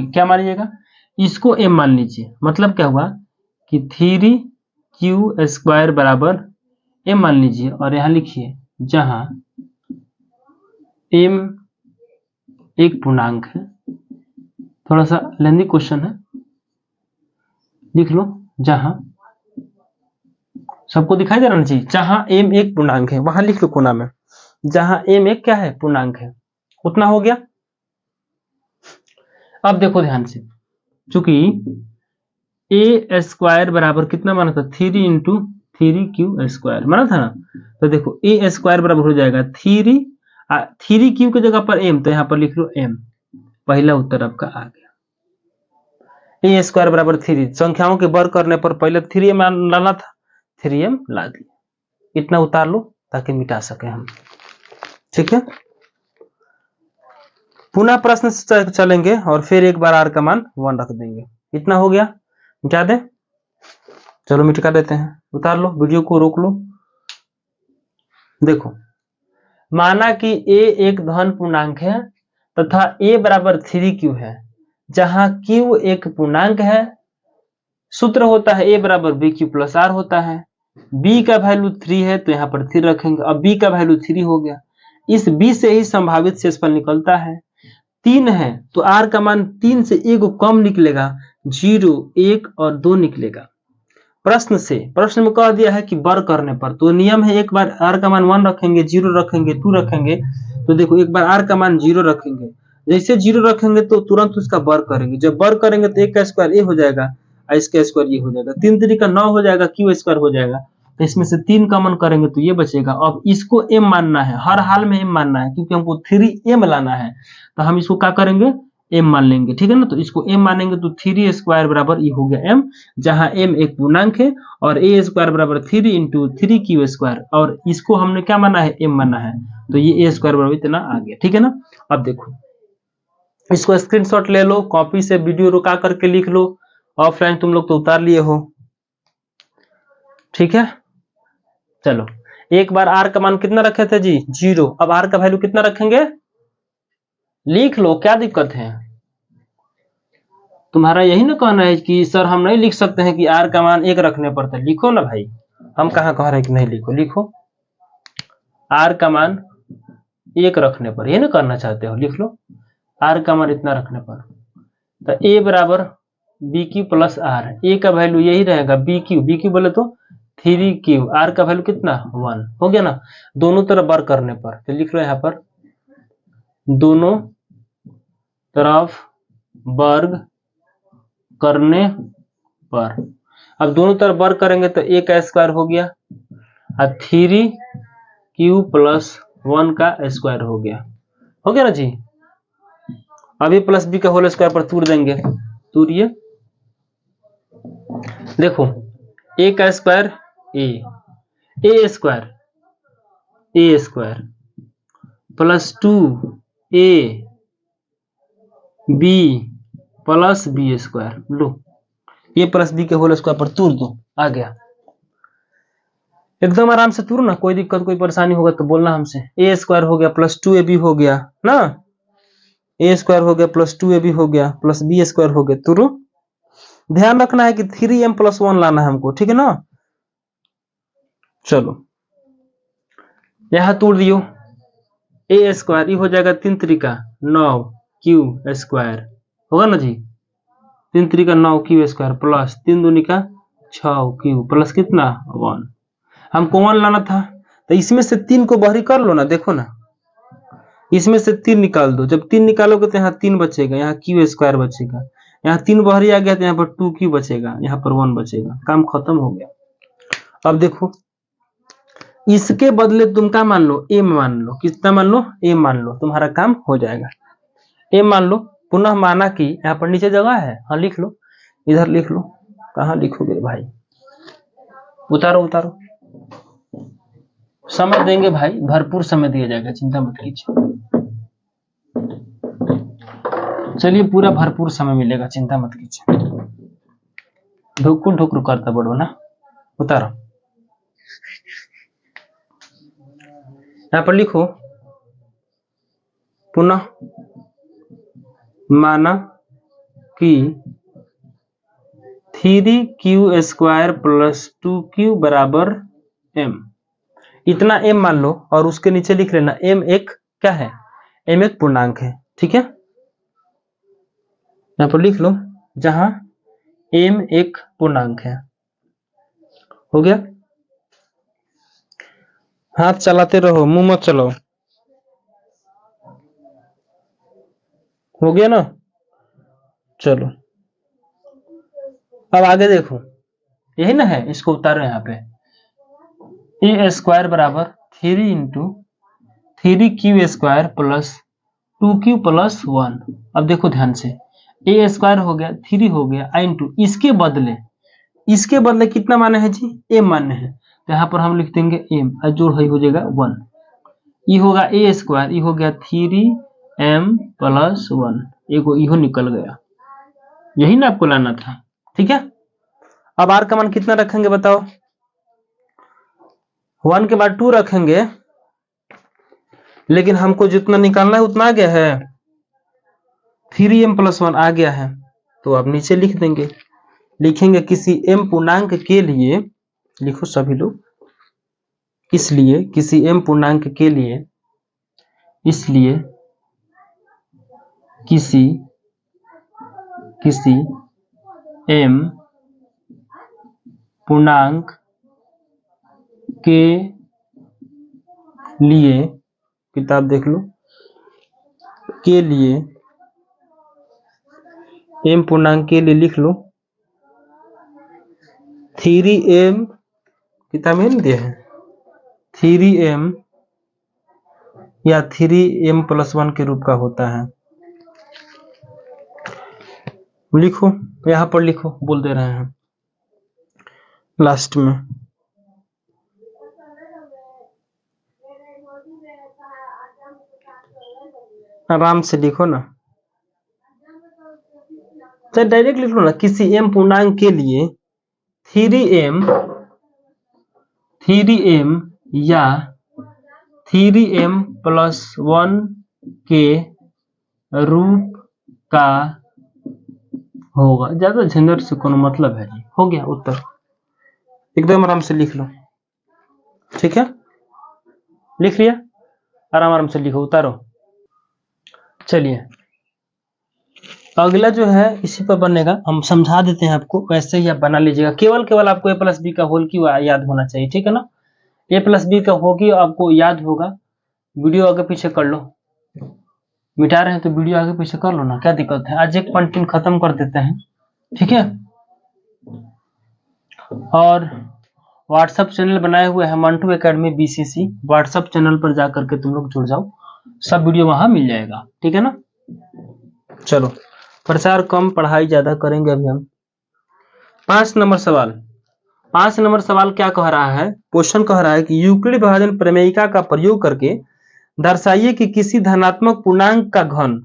क्या मान लीजिएगा? इसको m मान लीजिए। मतलब क्या हुआ कि 3q स्क्वायर बराबर m मान लीजिए, और यहां लिखिए जहां m एक पूर्णांक है। थोड़ा सा लेंदी क्वेश्चन है, लिख लो, जहां, सबको दिखाई दे रहा चाहिए, जहां m एक पूर्णांक है, वहां लिख लो कोना में, जहां m एक क्या है? पूर्णांक है। उतना हो गया। अब देखो ध्यान से, चूंकि a स्क्वायर बराबर कितना माना था? 3 इंटू 3q स्क्वायर माना था ना, तो देखो a स्क्वायर बराबर हो जाएगा 3q की जगह पर m, तो यहां पर लिख लो m। पहला उत्तर आपका आ गया। a स्क्वायर बराबर 3, संख्याओं के वर्ग करने पर पहले 3m लाना था, 3m ला दिया। इतना उतार लो ताकि मिटा सके हम, ठीक है। पुनः प्रश्न से चलेंगे और फिर एक बार आर का मान 1 रख देंगे। इतना हो गया, मिटा दे, चलो मिटा देते हैं, उतार लो, वीडियो को रोक लो। देखो, माना कि a एक धन पूर्णांक है तथा a बराबर 3q है, जहां q एक पूर्णांक है। सूत्र होता है a बराबर bq प्लस r होता है। b का वैल्यू 3 है तो यहाँ पर 3 रखेंगे। अब b का वैल्यू 3 हो गया, इस b से ही संभावित शेषफल निकलता है। 3 है तो r का मान 3 से 1 कम निकलेगा, 0, 1 और 2 निकलेगा। प्रश्न में कह दिया है कि बर करने पर, तो नियम है एक बार r का मान 1 रखेंगे, 0 रखेंगे, 2 रखेंगे। तो देखो एक बार r का मान 0 रखेंगे, जैसे 0 रखेंगे तो तुरंत उसका बर करेंगे। जब बर करेंगे तो 1 का स्क्वायर a हो जाएगा, इसका स्क्वायर ये हो जाएगा, 3 3 का 9 हो जाएगा, q स्क्वायर हो जाएगा। तो इसमें से 3 कॉमन करेंगे तो ये बचेगा। अब इसको m मानना है, हर हाल में m मानना है, क्योंकि हमको 3m लाना है। तो हम इसको क्या करेंगे, m मान लेंगे, ठीक है ना। तो इसको m मानेंगे तो 3 स्क्वायर बराबर ये हो गया m, जहां m एक पूर्णांक है और a स्क्वायर बराबर 3 इंटू 3q स्क्वायर, और इसको हमने क्या माना है, m माना है। तो ये a स्क्वायर बराबर इतना आ गया, ठीक है ना। अब देखो, इसको स्क्रीनशॉट ले लो, कॉपी से वीडियो रुका करके लिख लो, ऑफलाइन तुम लोग तो उतार लिए हो, ठीक है। चलो, एक बार r का मान कितना रखे थे जी, 0। अब r का वैल्यू कितना रखेंगे, लिख लो, क्या दिक्कत है। तुम्हारा यही ना कहना है कि सर हम नहीं लिख सकते हैं कि r का मान 1 रखने पर, था लिखो ना भाई, हम कहाँ कह रहे हैं कि नहीं लिखो, लिखो r का मान 1 रखने पर, ये ना करना चाहते हो, लिख लो r का मान इतना रखने पर। तो a बराबर bq प्लस r, a का वैल्यू यही रहेगा bq बोले तो 3q, r का वैल्यू कितना 1 हो गया ना। दोनों तरफ वर्ग करने पर, तो लिख लो यहाँ पर दोनों तरफ वर्ग करने पर। अब दोनों तरफ वर्ग करेंगे तो a का स्क्वायर हो गया और 3q प्लस 1 का स्क्वायर हो गया ना जी। अभी प्लस b का होल स्क्वायर पर तोड़ देंगे, तोड़िए, देखो a का square a square plus 2a b plus b square, लो ये प्लस b के होल स्क्वायर पर तोड़ दो, आ गया। एकदम आराम से तोड़ो ना, कोई दिक्कत कोई परेशानी होगा तो बोलना हमसे। a स्क्वायर हो गया प्लस 2ab हो गया ना, a स्क्वायर हो गया प्लस 2ab हो गया प्लस b स्क्वायर हो गया, तोड़ो। ध्यान रखना है कि 3m प्लस 1 लाना है हमको, ठीक है ना। चलो यहां तोड़ दियो, a स्क्वायर ये हो जाएगा 3 3 9q स्क्वायर होगा ना जी, 3 3 9q square plus 3 2 6q plus कितना 1, हमको 1 लाना था। तो इसमें से 3 को बाहरी कर लो ना, देखो ना, इसमें से 3 निकाल दो, जब 3 निकालोगे तो यहाँ 3 बचेगा, यहाँ q स्क्वायर बचेगा, यहाँ 3 बाहरी आ गया तो यहाँ पर 2q बचेगा, यहाँ पर 1 बचेगा, काम खत्म हो गया। अब देखो इसके बदले तुम क्या मान लो, m मान लो, कितना मान लो, m मान लो, तुम्हारा काम हो जाएगा। m मान लो, पुनः माना कि यहाँ पर नीचे जगह है, हाँ लिख लो, इधर लिख लो, कहाँ लिखोगे भाई, उतारो उतारो, समय देंगे भाई, भरपूर समय दिया जाएगा, चिंता मत कीजिए। चलिए पूरा भरपूर समय मिलेगा, चिंता मत कीजिए। ढुकुर ढुकुर करता बढ़ो ना, उतारो, यहाँ पर लिखो, पुनः माना कि 3q स्क्वायर प्लस 2q बराबर m, इतना m मान लो और उसके नीचे लिख लेना m एक क्या है, m एक पूर्णांक है, ठीक है। यहाँ पर लिख लो जहां m एक पूर्णांक है, हो गया। हाथ चलाते रहो, मुंह मत चलाओ, हो गया ना। चलो अब आगे देखो, यही ना है, इसको उतारो यहाँ पे, a स्क्वायर बराबर 3 into 3q square plus 2q plus 1। अब देखो ध्यान से, a स्क्वायर हो गया 3 हो गया इंटू इसके बदले कितना माने हैं जी, m माने हैं, तो यहाँ पर हम लिख देंगे m, जोड़ हो जाएगा 1, ये होगा a स्क्वायर, ये हो गया 3 m+1, एगो इहो निकल गया, यही ना आपको लाना था। ठीक है, अब r का मान कितना रखेंगे बताओ? 1 के बाद 2 रखेंगे, लेकिन हमको जितना निकालना है उतना आ गया है, 3m+1 आ गया है। तो अब नीचे लिख देंगे, लिखेंगे किसी m पूर्णांक के लिए, लिखो सभी लोग, इसलिए किसी m पूर्णांक के लिए, इसलिए किसी m पूर्णांक के लिए, किताब देख लो, के लिए, m पूर्णांक के लिए लिख लो 3m, किताब में नहीं दिया है, 3m या 3m+1 के रूप का होता है। लिखो, यहां पर लिखो, बोल दे रहे हैं लास्ट में। आराम से लिखो ना, तो डायरेक्ट लिख लो ना, किसी m पूर्णांक के लिए 3m या 3m+1 के रूप का होगा। ज्यादा झंझट से कोनो मतलब है जी। हो गया उत्तर, एकदम आराम से लिख लो। ठीक है, लिख लिया, आराम से लिखो, उतारो। चलिए अगला जो है इसी पर बनेगा, हम समझा देते हैं आपको, वैसे ही आप बना लीजिएगा। केवल आपको a+b का होल क्यों याद होना चाहिए, ठीक है ना। a+b का होगी आपको याद होगा, वीडियो आगे पीछे कर लो, मिटा रहे हैं तो वीडियो आगे पीछे कर लो ना, क्या दिक्कत है। आज एक कंटेंट खत्म कर देते हैं, ठीक है। और व्हाट्सएप चैनल बनाए हुए हैं Mantu academy BCC, WhatsApp channel पर जाकर के तुम लोग जुड़ जाओ, सब वीडियो वहां मिल जाएगा, ठीक है ना। चलो, प्रचार कम पढ़ाई ज्यादा करेंगे अभी हम। 5 नंबर सवाल क्या कह रहा है, क्वेश्चन कह रहा है कि यूक्लिड विभाजन प्रमेयिका का प्रयोग करके दर्शाइए कि किसी धनात्मक पूर्णांक का घन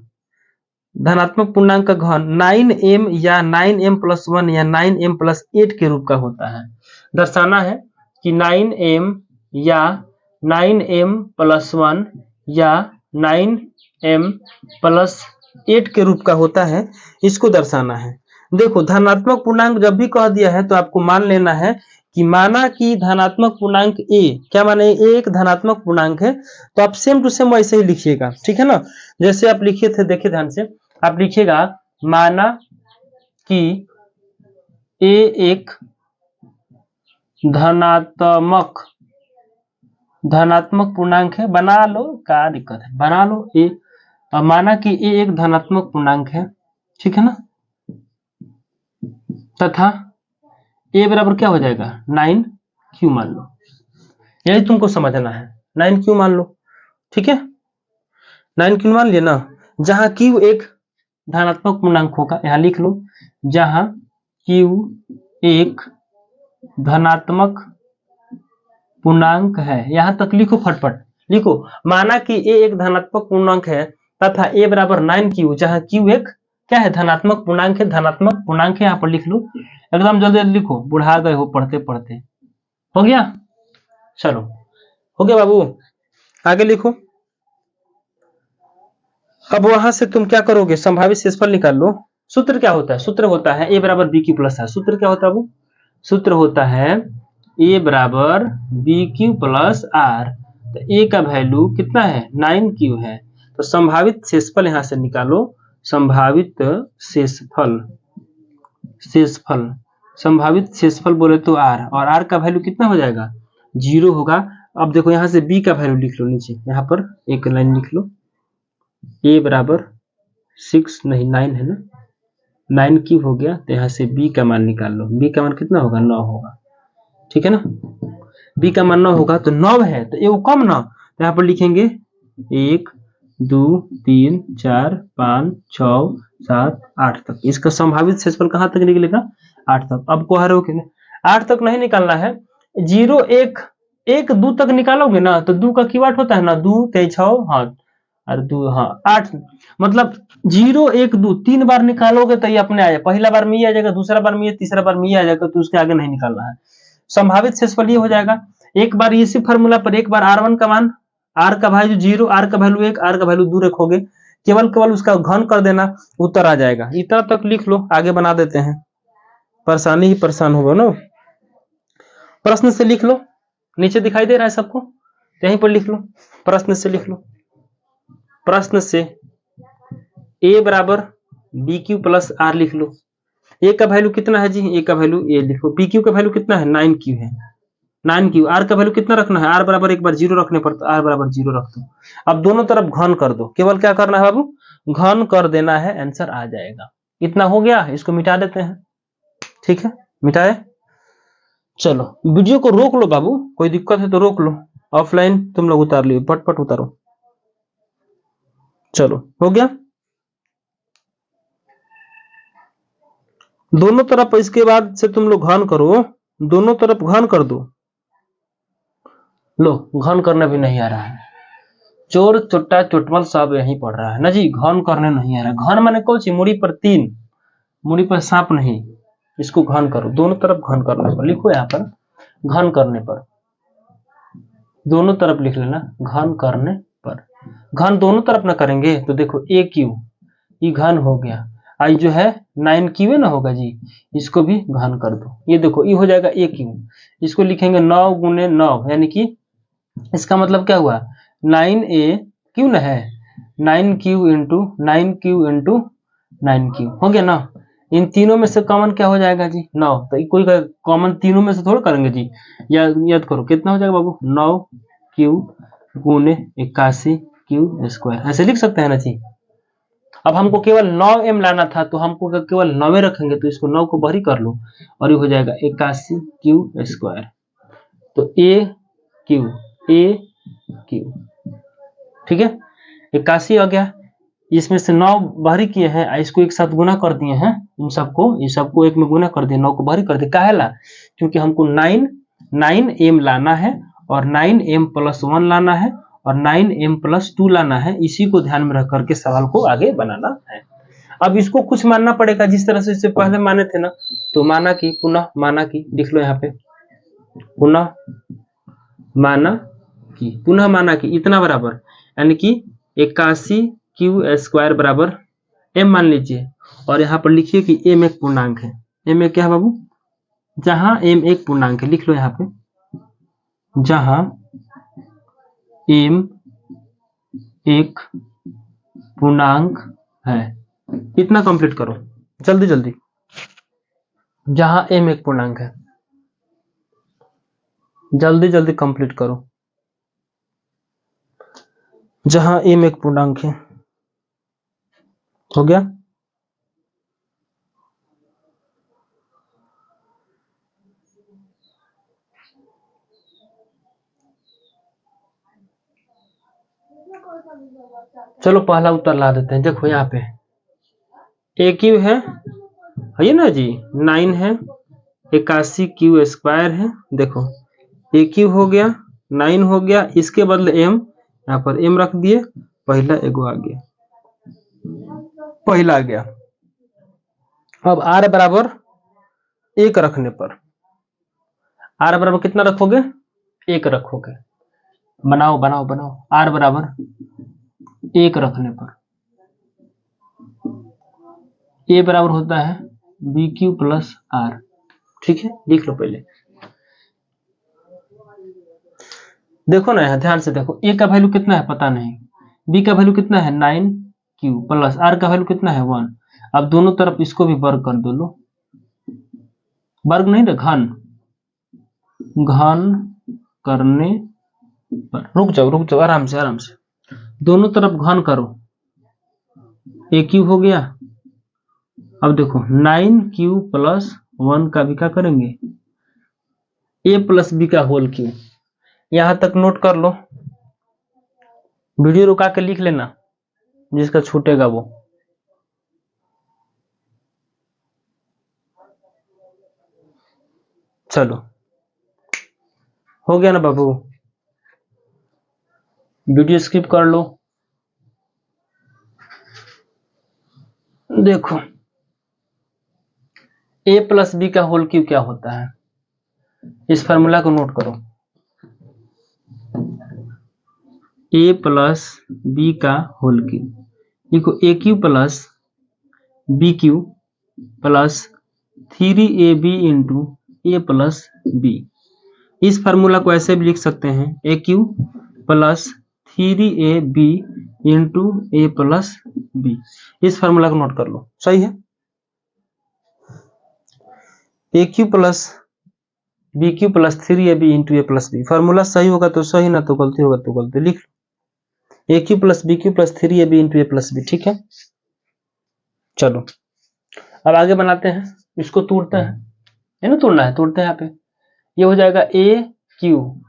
9m या 9m+1 या 9m+8 के रूप का होता है। दर्शाना है कि 9m या 9m+1 या 9m+8 के रूप का होता है, इसको दर्शाना है। देखो, धनात्मक पूर्णांक जब भी कह दिया है तो आपको मान लेना है कि माना कि धनात्मक पूर्णांक a, क्या माने a एक धनात्मक पूर्णांक है, तो आप सेम टू सेम वैसे ही लिखिएगा, ठीक है ना। जैसे आप लिखे थे, देखिए ध्यान से, आप लिखिएगा माना कि a एक धनात्मक पूर्णांक है, बना लो, क्या दिक्कत है, बना लो a। माना कि a एक धनात्मक पूर्णांक है, ठीक है ना, तथा a बराबर क्या हो जाएगा 9q मान लो, यही तुमको समझना है, 9q मान लो, ठीक है। 9q मान लिया ना, जहां q एक धनात्मक पूर्णांक होगा, यहां लिख लो, जहां q एक धनात्मक पूर्णांक है, यहां तक लिखो, फटफट लिखो। माना कि a एक धनात्मक पूर्णांक है तथा a बराबर 9q, जहां q एक क्या है, धनात्मक पूर्णांक है, धनात्मक पूर्णांक है, यहाँ पर लिख लो, एकदम जल्दी जल्दी लिखो, बुढ़ा गए हो पढ़ते पढ़ते। हो गया, चलो हो गया बाबू, आगे लिखो। अब वहां से तुम क्या करोगे, संभावित शेषफल निकाल लो। सूत्र क्या होता है, सूत्र होता है a बराबर b q प्लस r। सूत्र क्या होता है वो, सूत्र होता है a बराबर bq प्लस r। तो a का वैल्यू कितना है 9q है, तो संभावित शेषफल यहां से निकालो, संभावित शेषफल बोले तो r, और r का वैल्यू कितना हो जाएगा 0 होगा। अब देखो यहां से b का वैल्यू लिख लो नीचे, यहाँ पर एक लाइन लिख लो, a बराबर 6 नहीं 9 है ना, 9q हो गया, तो यहाँ से b का मान निकाल लो, b का मान कितना होगा 9 होगा, ठीक है ना। b का मान 9 होगा, तो 9 है तो ये कम ना, तो यहाँ पर लिखेंगे 1 2 3 4 5 6 7 8 तक, इसका संभावित शेषफल कहां तक निकलेगा 8 तक। अब कह रहे हो कि 8 तक नहीं निकालना है, 0 1 1 2 तक निकालोगे ना, तो 2 का क्यू 8 होता है ना, 2 3 6, हाँ और 2, हाँ 8, मतलब 0 1 2 3 बार निकालोगे तो ये अपने आ जाएगा। पहला बार में ये आ जाएगा, दूसरा बार में ये, तीसरा बार में ये आ जाएगा, तो उसके आगे नहीं निकालना है। संभावित शेषफल ये हो जाएगा। एक बार इसी फॉर्मूला पर एक बार r1 का मान, r का वैल्यू 0, r का वैल्यू 1, r का वैल्यू 2 रखोगे, केवल उसका घन कर देना, उत्तर आ जाएगा। इतना तक लिख लो, आगे बना देते हैं, परेशानी ही परेशान होगा ना। प्रश्न से लिख लो, नीचे दिखाई दे रहा है सबको, यहीं पर लिख लो, प्रश्न से लिख लो। प्रश्न से a बराबर बी क्यू प्लस आर लिख लो। a का वैल्यू कितना है जी, a का वैल्यू a लिखो, बी क्यू का वैल्यू कितना है 9q है, 9q, r का वैल्यू कितना रखना है, r बराबर एक बार 0 रखने पर r बराबर 0 रख दो। अब दोनों तरफ घन कर दो, केवल क्या करना है बाबू, घन कर देना है, आंसर आ जाएगा। इतना हो गया, इसको मिटा देते हैं, ठीक है, मिटाए। चलो वीडियो को रोक लो बाबू, कोई दिक्कत है तो रोक लो, ऑफलाइन तुम लोग उतार लियो, पट उतारो। चलो हो गया, दोनों तरफ इसके बाद से तुम लोग घन करो, दोनों तरफ घन कर दो। लो घन करना भी नहीं आ रहा है, चोर चुट्टा चुटमल सब यहीं पड़ रहा है ना जी, घन करने नहीं आ रहा। घन माने कौन सी, मुड़ी पर 3, मुड़ी पर सांप नहीं, इसको घन करो, दोनों तरफ घन करने पर लिखो, यहाँ पर घन करने पर, दोनों तरफ लिख लेना, घन करने पर। घन दोनों तरफ ना करेंगे तो देखो ए क्यू, ये घन हो गया, आई जो है 9q है ना होगा जी, इसको भी घन कर दो, ये देखो ये हो जाएगा ए क्यू, इसको लिखेंगे 9 गुने 9, यानी कि इसका मतलब क्या हुआ, 9a क्यू ना है, 9q इंटू 9q हो गया ना। इन तीनों में से कॉमन क्या हो जाएगा जी, 9, तो कोई कॉमन तीनों में से थोड़ा करेंगे जी, याद करो कितना हो जाएगा बाबू, 9q गुने 81q स्क्वायर, ऐसे लिख सकते हैं ना जी। अब हमको केवल 9m लाना था, तो हमको केवल 9 रखेंगे, तो इसको 9 को बाहरी कर लो, और ये हो जाएगा 81q स्क्वायर। तो ए क्यू, ठीक है, 81 आ गया, इसमें से 9 बाहरी किए हैं, इसको एक साथ गुना कर दिए हैं, इन सबको एक में गुना कर दिए, 9 को बाहरी कर दिए, काहेला, क्योंकि हमको 9m लाना है, और 9m प्लस 1 लाना है, और 9m प्लस 2 लाना है, इसी को ध्यान में रख करके सवाल को आगे बनाना है। अब इसको कुछ मानना पड़ेगा, जिस तरह से इससे पहले माने थे ना, तो माना कि, पुनः माना कि, लिख लो यहाँ पे, पुनः माना कि, पुनः माना कि, इतना बराबर, यानी कि 81q स्क्वायर बराबर m मान लीजिए, और यहाँ पर लिखिए कि m एक पूर्णांक है, m एक क्या है बाबू, जहां m एक पूर्णांक है, लिख लो यहाँ पे, जहां m एक पूर्णांक है, इतना कंप्लीट करो जल्दी जल्दी, जहां m एक पूर्णांक है, जल्दी जल्दी कंप्लीट करो, जहां m एक पूर्णांक है, हो गया। चलो पहला उत्तर ला देते हैं, देखो यहाँ पे ए क्यू है ना जी, 9 है, 81q स्क्वायर है, देखो ए क्यू हो गया, 9 हो गया, इसके बदले m, यहाँ पर m रख दिए, पहला एगो आ गया, पहला आ गया। अब r बराबर 1 रखने पर, r बराबर कितना रखोगे, 1 रखोगे, बनाओ बनाओ बनाओ, r बराबर 1 रखने पर a बराबर होता है बी क्यू प्लस आर, ठीक है, लिख लो पहले, देखो ना यहाँ ध्यान से देखो, a का वैल्यू कितना है पता नहीं, b का वैल्यू कितना है 9q प्लस r का वैल्यू कितना है 1। अब दोनों तरफ इसको भी वर्ग कर दो, लो वर्ग नहीं, घन, घन करने पर, रुक जाओ आराम से, दोनों तरफ घन करो, ए क्यू हो गया। अब देखो 9q प्लस 1 का भी क्या करेंगे, a प्लस बी का होल क्यू, यहां तक नोट कर लो, वीडियो रुका के लिख लेना, जिसका छूटेगा वो। चलो हो गया ना बाबू, वीडियो स्किप कर लो, देखो a प्लस बी का होल क्यूब क्या होता है, इस फार्मूला को नोट करो। a प्लस बी का होल क्यूब देखो a cube plus B cube plus 3ab into A plus B. इस फार्मूला को ऐसे भी लिख सकते हैं A cube plus 3ab into A plus B. इस फार्मूला को नोट कर लो, सही है। A cube plus B cube plus 3ab into A plus B. Formula सही होगा तो सही, ना तो गलती होगा तो गलती। लिख लो A cube plus B cube plus 3ab into A plus B, ठीक है। चलो अब आगे बनाते हैं, इसको तोड़ते हैं, है ना, तोड़ना है, तोड़ते हैं। यहाँ पे ये हो जाएगा ए क्यू,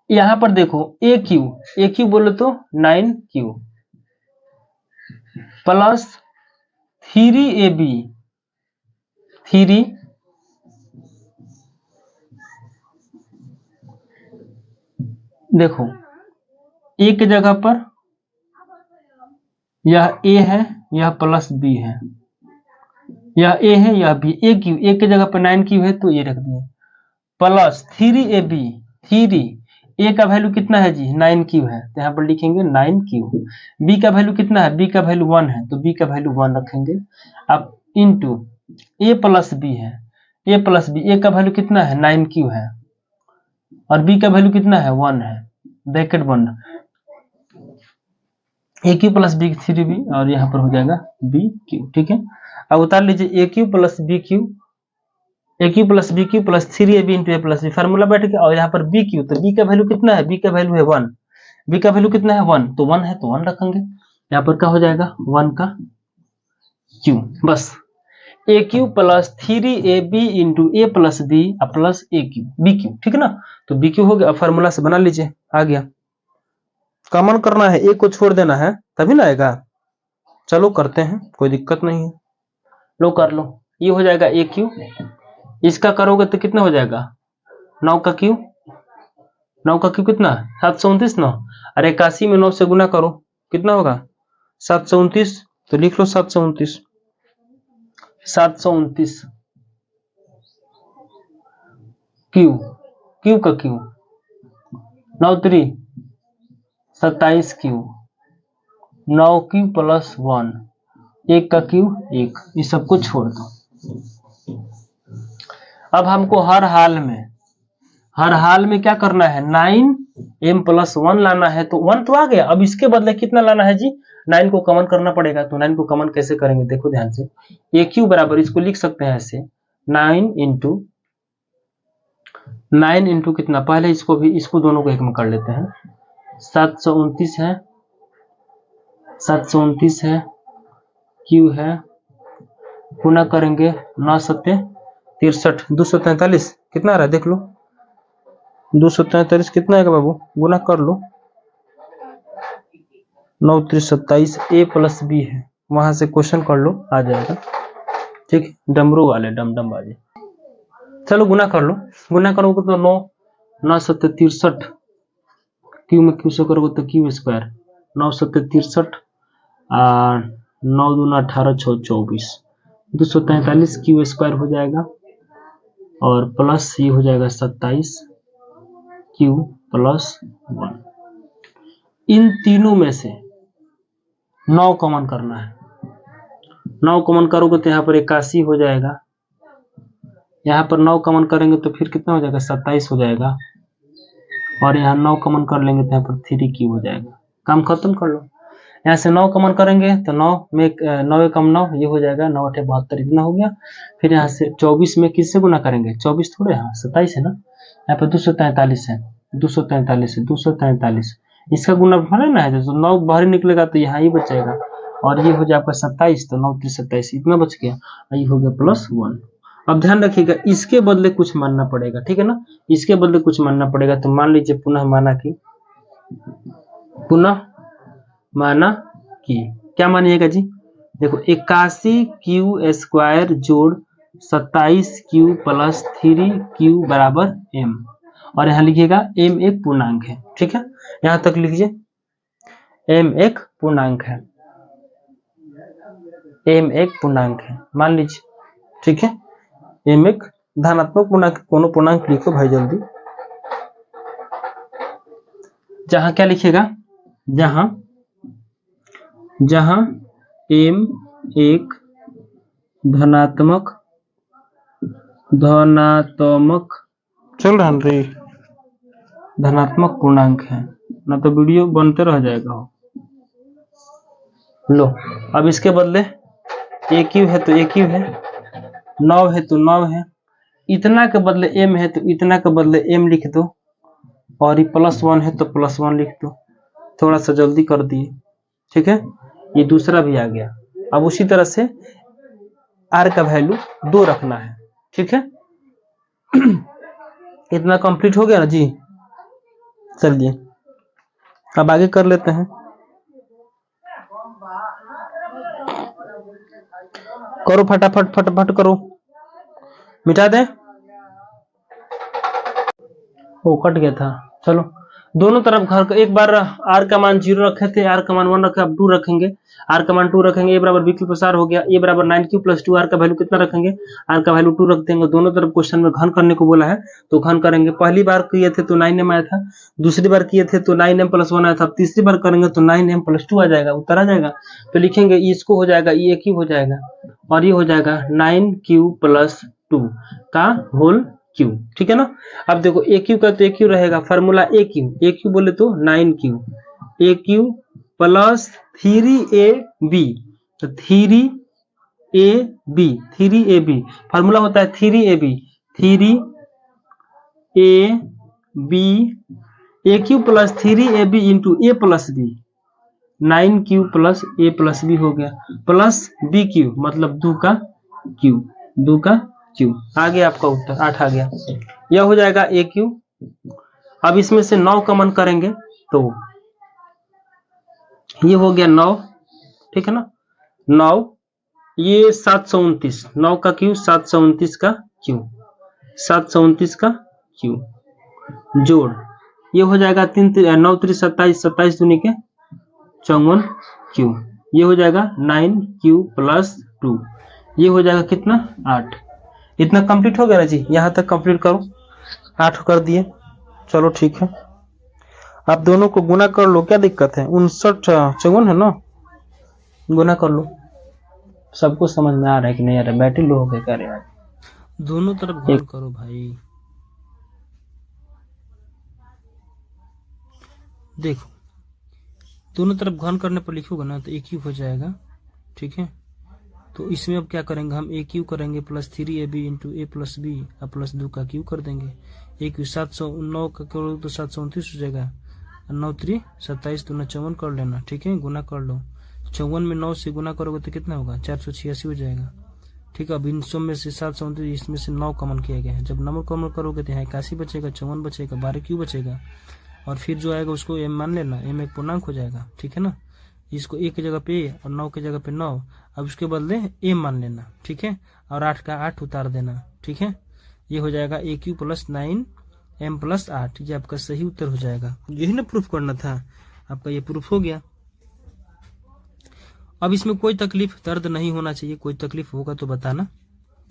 यहां पर देखो ए क्यू बोलो तो 9q प्लस 3ab 3 देखो ए की जगह पर यह ए है, यह प्लस बी है, यह ए है, यह बी। ए क्यू, ए की जगह पर 9q है तो ये रख दिए, प्लस 3ab 3 ए का वैल्यू कितना है जी 9q है तो यहाँ पर लिखेंगे 9q। बी का वैल्यू कितना है, बी का वैल्यू 1 है तो बी का वैल्यू 1 रखेंगे। अब इंटू ए प्लस बी है, ए प्लस बी, ए का वैल्यू कितना है 9q है और बी का वैल्यू कितना है 1 है, ब्रैकेट बंद, ए क्यू प्लस बी 3b और यहाँ पर हो जाएगा बी क्यू, ठीक है। अब उतार लीजिए A cube plus B cube, A cube plus B Q plus 3ab into A plus B, formula बैठ गया। और यहाँ पर बी क्यू, तो बी का वैल्यू कितना है, बी का वैल्यू है 1, बी का वैल्यू कितना है 1, तो 1 है तो 1 रखेंगे। यहाँ पर क्या हो जाएगा 1 का क्यू, बस ए cube plus 3ab into A plus B plus A Q B Q, ठीक है ना। तो बी क्यू हो गया। अब फार्मूला से बना लीजिए, आ गया। कॉमन करना है, ए को छोड़ देना है तभी ना आएगा। चलो करते हैं, कोई दिक्कत नहीं है, लो कर लो। ये हो जाएगा ए क्यू, इसका करोगे तो कितना हो जाएगा 9 का क्यू, 9 का क्यू कितना 729 9, और 81 में 9 से गुना करो कितना होगा 729, तो लिख लो 729 729 क्यू, क्यू का क्यू 9 3 27 क्यू, 9 क्यू प्लस 1, 1 का क्यू 1, इस सबको छोड़ दो। अब हमको हर हाल में क्या करना है 9m प्लस 1 लाना है, तो 1 तो आ गया। अब इसके बदले कितना लाना है जी 9 को कॉमन करना पड़ेगा। तो 9 को कॉमन कैसे करेंगे देखो ध्यान से, ए क्यू बराबर इसको लिख सकते हैं ऐसे 9 इंटू कितना, पहले इसको दोनों को एक में कर लेते हैं, 729 है, 729 है, क्यू है, गुना करेंगे 9 7 63 243 कितना आ रहा है देख लो, 243 कितना आएगा बाबू, गुना कर लो, 9 3 27, ए प्लस बी है, वहां से क्वेश्चन कर लो आ जाएगा, ठीक। डमरू वाले डम बाजे, चलो गुना कर लो, गुना करोगे तो 9 9 7 63, क्यू में क्यू से करोगे तो क्यू स्क्वायर, 9 7 63 9 2 18 6 24, 243 क्यू स्क्वायर हो जाएगा और प्लस ये हो जाएगा 27 क्यू प्लस 1। इन तीनों में से 9 कॉमन करना है, 9 कॉमन करोगे तो यहाँ पर 81 हो जाएगा, यहाँ पर 9 कॉमन करेंगे तो फिर कितना हो जाएगा 27 हो जाएगा, और यहाँ 9 कॉमन कर लेंगे तो यहाँ पर 3 क्यू हो जाएगा। काम खत्म कर लो। यहाँ से 9 कॉमन करेंगे तो 9 में 9 कम 9 ये हो जाएगा, 9 8 72 इतना हो गया। फिर यहाँ से 24 में किससे गुना करेंगे, 24 थोड़े, हाँ 27 है ना, यहाँ पर 243 है, 243 है, 243 इसका गुना ना है, तो 9 बाहर निकलेगा तो यहाँ ही बचेगा, और ये हो जाएगा आपका 27, तो 9 3 27 इतना बच गया, ये हो गया प्लस 1। अब ध्यान रखिएगा इसके बदले कुछ मानना पड़ेगा, ठीक है ना, इसके बदले कुछ मानना पड़ेगा। तो मान लीजिए पुनः माना कि क्या मानिएगा जी, देखो 81 क्यू स्क्वायर जोड़ 27 क्यू प्लस 3 क्यू बराबर m, और यहाँ लिखिएगा m एक पूर्णांक है, ठीक है, यहाँ तक लिखिए m एक पूर्णांक है। m एक पूर्णांक है, मान लीजिए, ठीक है। m एक धनात्मक पूर्णांक, कोनो पूर्णांक लिखो भाई जल्दी। जहां क्या लिखेगा, जहां m एक धनात्मक चल रहा रे, धनात्मक पूर्णांक है ना, तो वीडियो बनते रह जाएगा। लो अब इसके बदले ए क्यू है तो ए क्यू है, 9 है तो 9 है, इतना के बदले m है तो इतना के बदले m लिख दो, और ये +1 है तो +1 लिख दो। थोड़ा सा जल्दी कर दिए, ठीक है। ये दूसरा भी आ गया। अब उसी तरह से r का वैल्यू 2 रखना है, ठीक है। इतना कंप्लीट हो गया ना जी। चलिए अब आगे कर लेते हैं। करो फटाफट फटाफट करो, मिटा दे। वो कट गया था। चलो दोनों तरफ घर का, एक बार r का मान 0 रखे थे, r का मान 1 रखे, अब 2 रखेंगे, r का मान 2 रखेंगे, a बराबर b क्यूब + r हो गया, a बराबर 9 क्यूब + 2, r का वैल्यू कितना रखेंगे, r का वैल्यू 2 रख देंगे। दोनों तरफ क्वेश्चन में घन करने को बोला है तो घन करेंगे। पहली बार किए थे तो 9m आया था, दूसरी बार किए थे तो 9m + 1 आया था, तीसरी बार करेंगे तो 9m + 2 आ जाएगा, उत्तर आ जाएगा। तो लिखेंगे इसको हो जाएगा, ये क्यूब हो जाएगा, और ये हो जाएगा 9 क्यूब + 2 का होल क्यूब, ठीक है ना। अब देखो ए क्यू का तो ए क्यू रहेगा, फार्मूला ए क्यू बोले तो 9 क्यू, ए क्यू + 3ab, तो 3ab फार्मूला होता है 3ab, A Q + 3ab into a + b, 9 Q + a + b हो गया, प्लस b क्यू मतलब 2 का क्यू। आ गया आपका उत्तर 8 आ गया। यह हो जाएगा ए क्यू। अब इसमें से 9 कॉमन करेंगे तो ये हो गया 9, ठीक है ना। 9 ये 729, 9 का क्यू 729 का क्यू, 729 का क्यू जोड़, ये हो जाएगा 3 9 3 27, 27 दूनी के 54 क्यू, ये हो जाएगा 9 क्यू + 2, ये हो जाएगा कितना 8। इतना कंप्लीट हो गया ना जी, यहाँ तक कंप्लीट करो, 8 कर दिए। चलो ठीक है, आप दोनों को गुना कर लो, क्या दिक्कत है, 59 54 है ना, गुना कर लो। सबको समझ में आ रहा है कि नहीं आ रहा है, बैटरी लो हो गया क्या रे आज। दोनों तरफ घन करो भाई। देखो दोनों तरफ घन करने पर लिखोगे ना तो ए क्यू हो जाएगा, ठीक है। तो इसमें अब क्या करेंगे हम, ए क्यू करेंगे +3ab इंटू a + b + 2 का क्यू कर देंगे। ए क्यू 709 का करोगे तो 729 हो जाएगा, 9 3 27 दूना 54 कर लेना, ठीक है, गुना कर लो। 54 में 9 से गुना करोगे तो कितना होगा, 486 हो जाएगा, ठीक है। अब इन सब में से 729, इसमें से 9 कॉमन किया गया है, जब नंबर कॉमन करोगे तो यहाँ 81 बचेगा, 54 बचेगा, 12 क्यू बचेगा, और फिर जो आएगा उसको m मान लेना, m एक पूर्णांक हो जाएगा, ठीक है ना। इसको a की जगह पे a और 9 की जगह पे 9, अब उसके बदले m मान लेना, ठीक है, और 8 का 8 उतार देना, ठीक है। ये हो जाएगा a क्यू + 9m + 8, ये आपका सही उत्तर हो जाएगा। यही ना प्रूफ करना था आपका, ये प्रूफ हो गया। अब इसमें कोई तकलीफ दर्द नहीं होना चाहिए, कोई तकलीफ होगा तो बताना,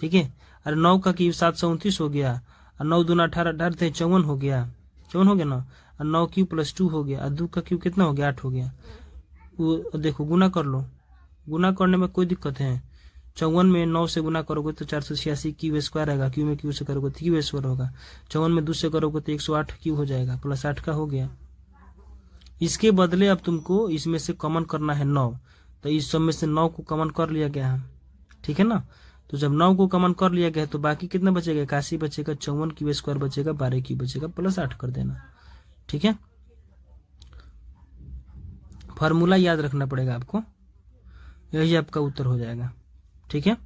ठीक है। अरे 9 का क्यू 729 हो गया, और 9 दूना 18, 18 थे 54 हो गया, 54 हो गया ना, और 9 क्यू + 2 हो गया, और 2 का क्यू कितना हो गया, 8 हो गया। वो देखो गुना कर लो, गुना करने में कोई दिक्कत है। 54 में 9 से गुना करोगे तो 486 क्यू स्क्वायर आएगा, क्यू में क्यू से करोगे तो क्यू स्क्वायर होगा, 54 में 2 से करोगे तो 108 क्यू हो जाएगा, +8 का हो गया। इसके बदले अब तुमको इसमें से कॉमन करना है 9, तो इस सब में से 9 को कॉमन कर लिया गया है, ठीक है ना। तो जब 9 को कॉमन कर लिया गया तो बाकी कितना बचेगा, 81 बचेगा, 54 क्यू स्क्वायर बचेगा, 12 क्यू बचेगा, +8 कर देना, ठीक है। फार्मूला याद रखना पड़ेगा आपको, यही आपका उत्तर हो जाएगा, ठीक है।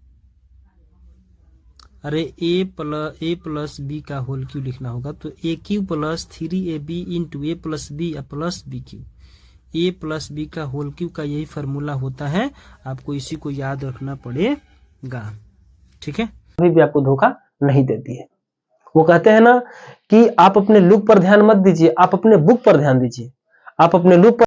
अरे a + b का होल क्यू लिखना होगा, तो a Q + 3ab into a + b + b Q, a + b का होल क्यू का यही फार्मूला होता है, आपको इसी को याद रखना पड़ेगा, ठीक है। कभी भी आपको धोखा नहीं देती है। वो कहते हैं ना कि आप अपने लुक पर ध्यान मत दीजिए, आप अपने बुक पर ध्यान दीजिए। आप अपने लुक पर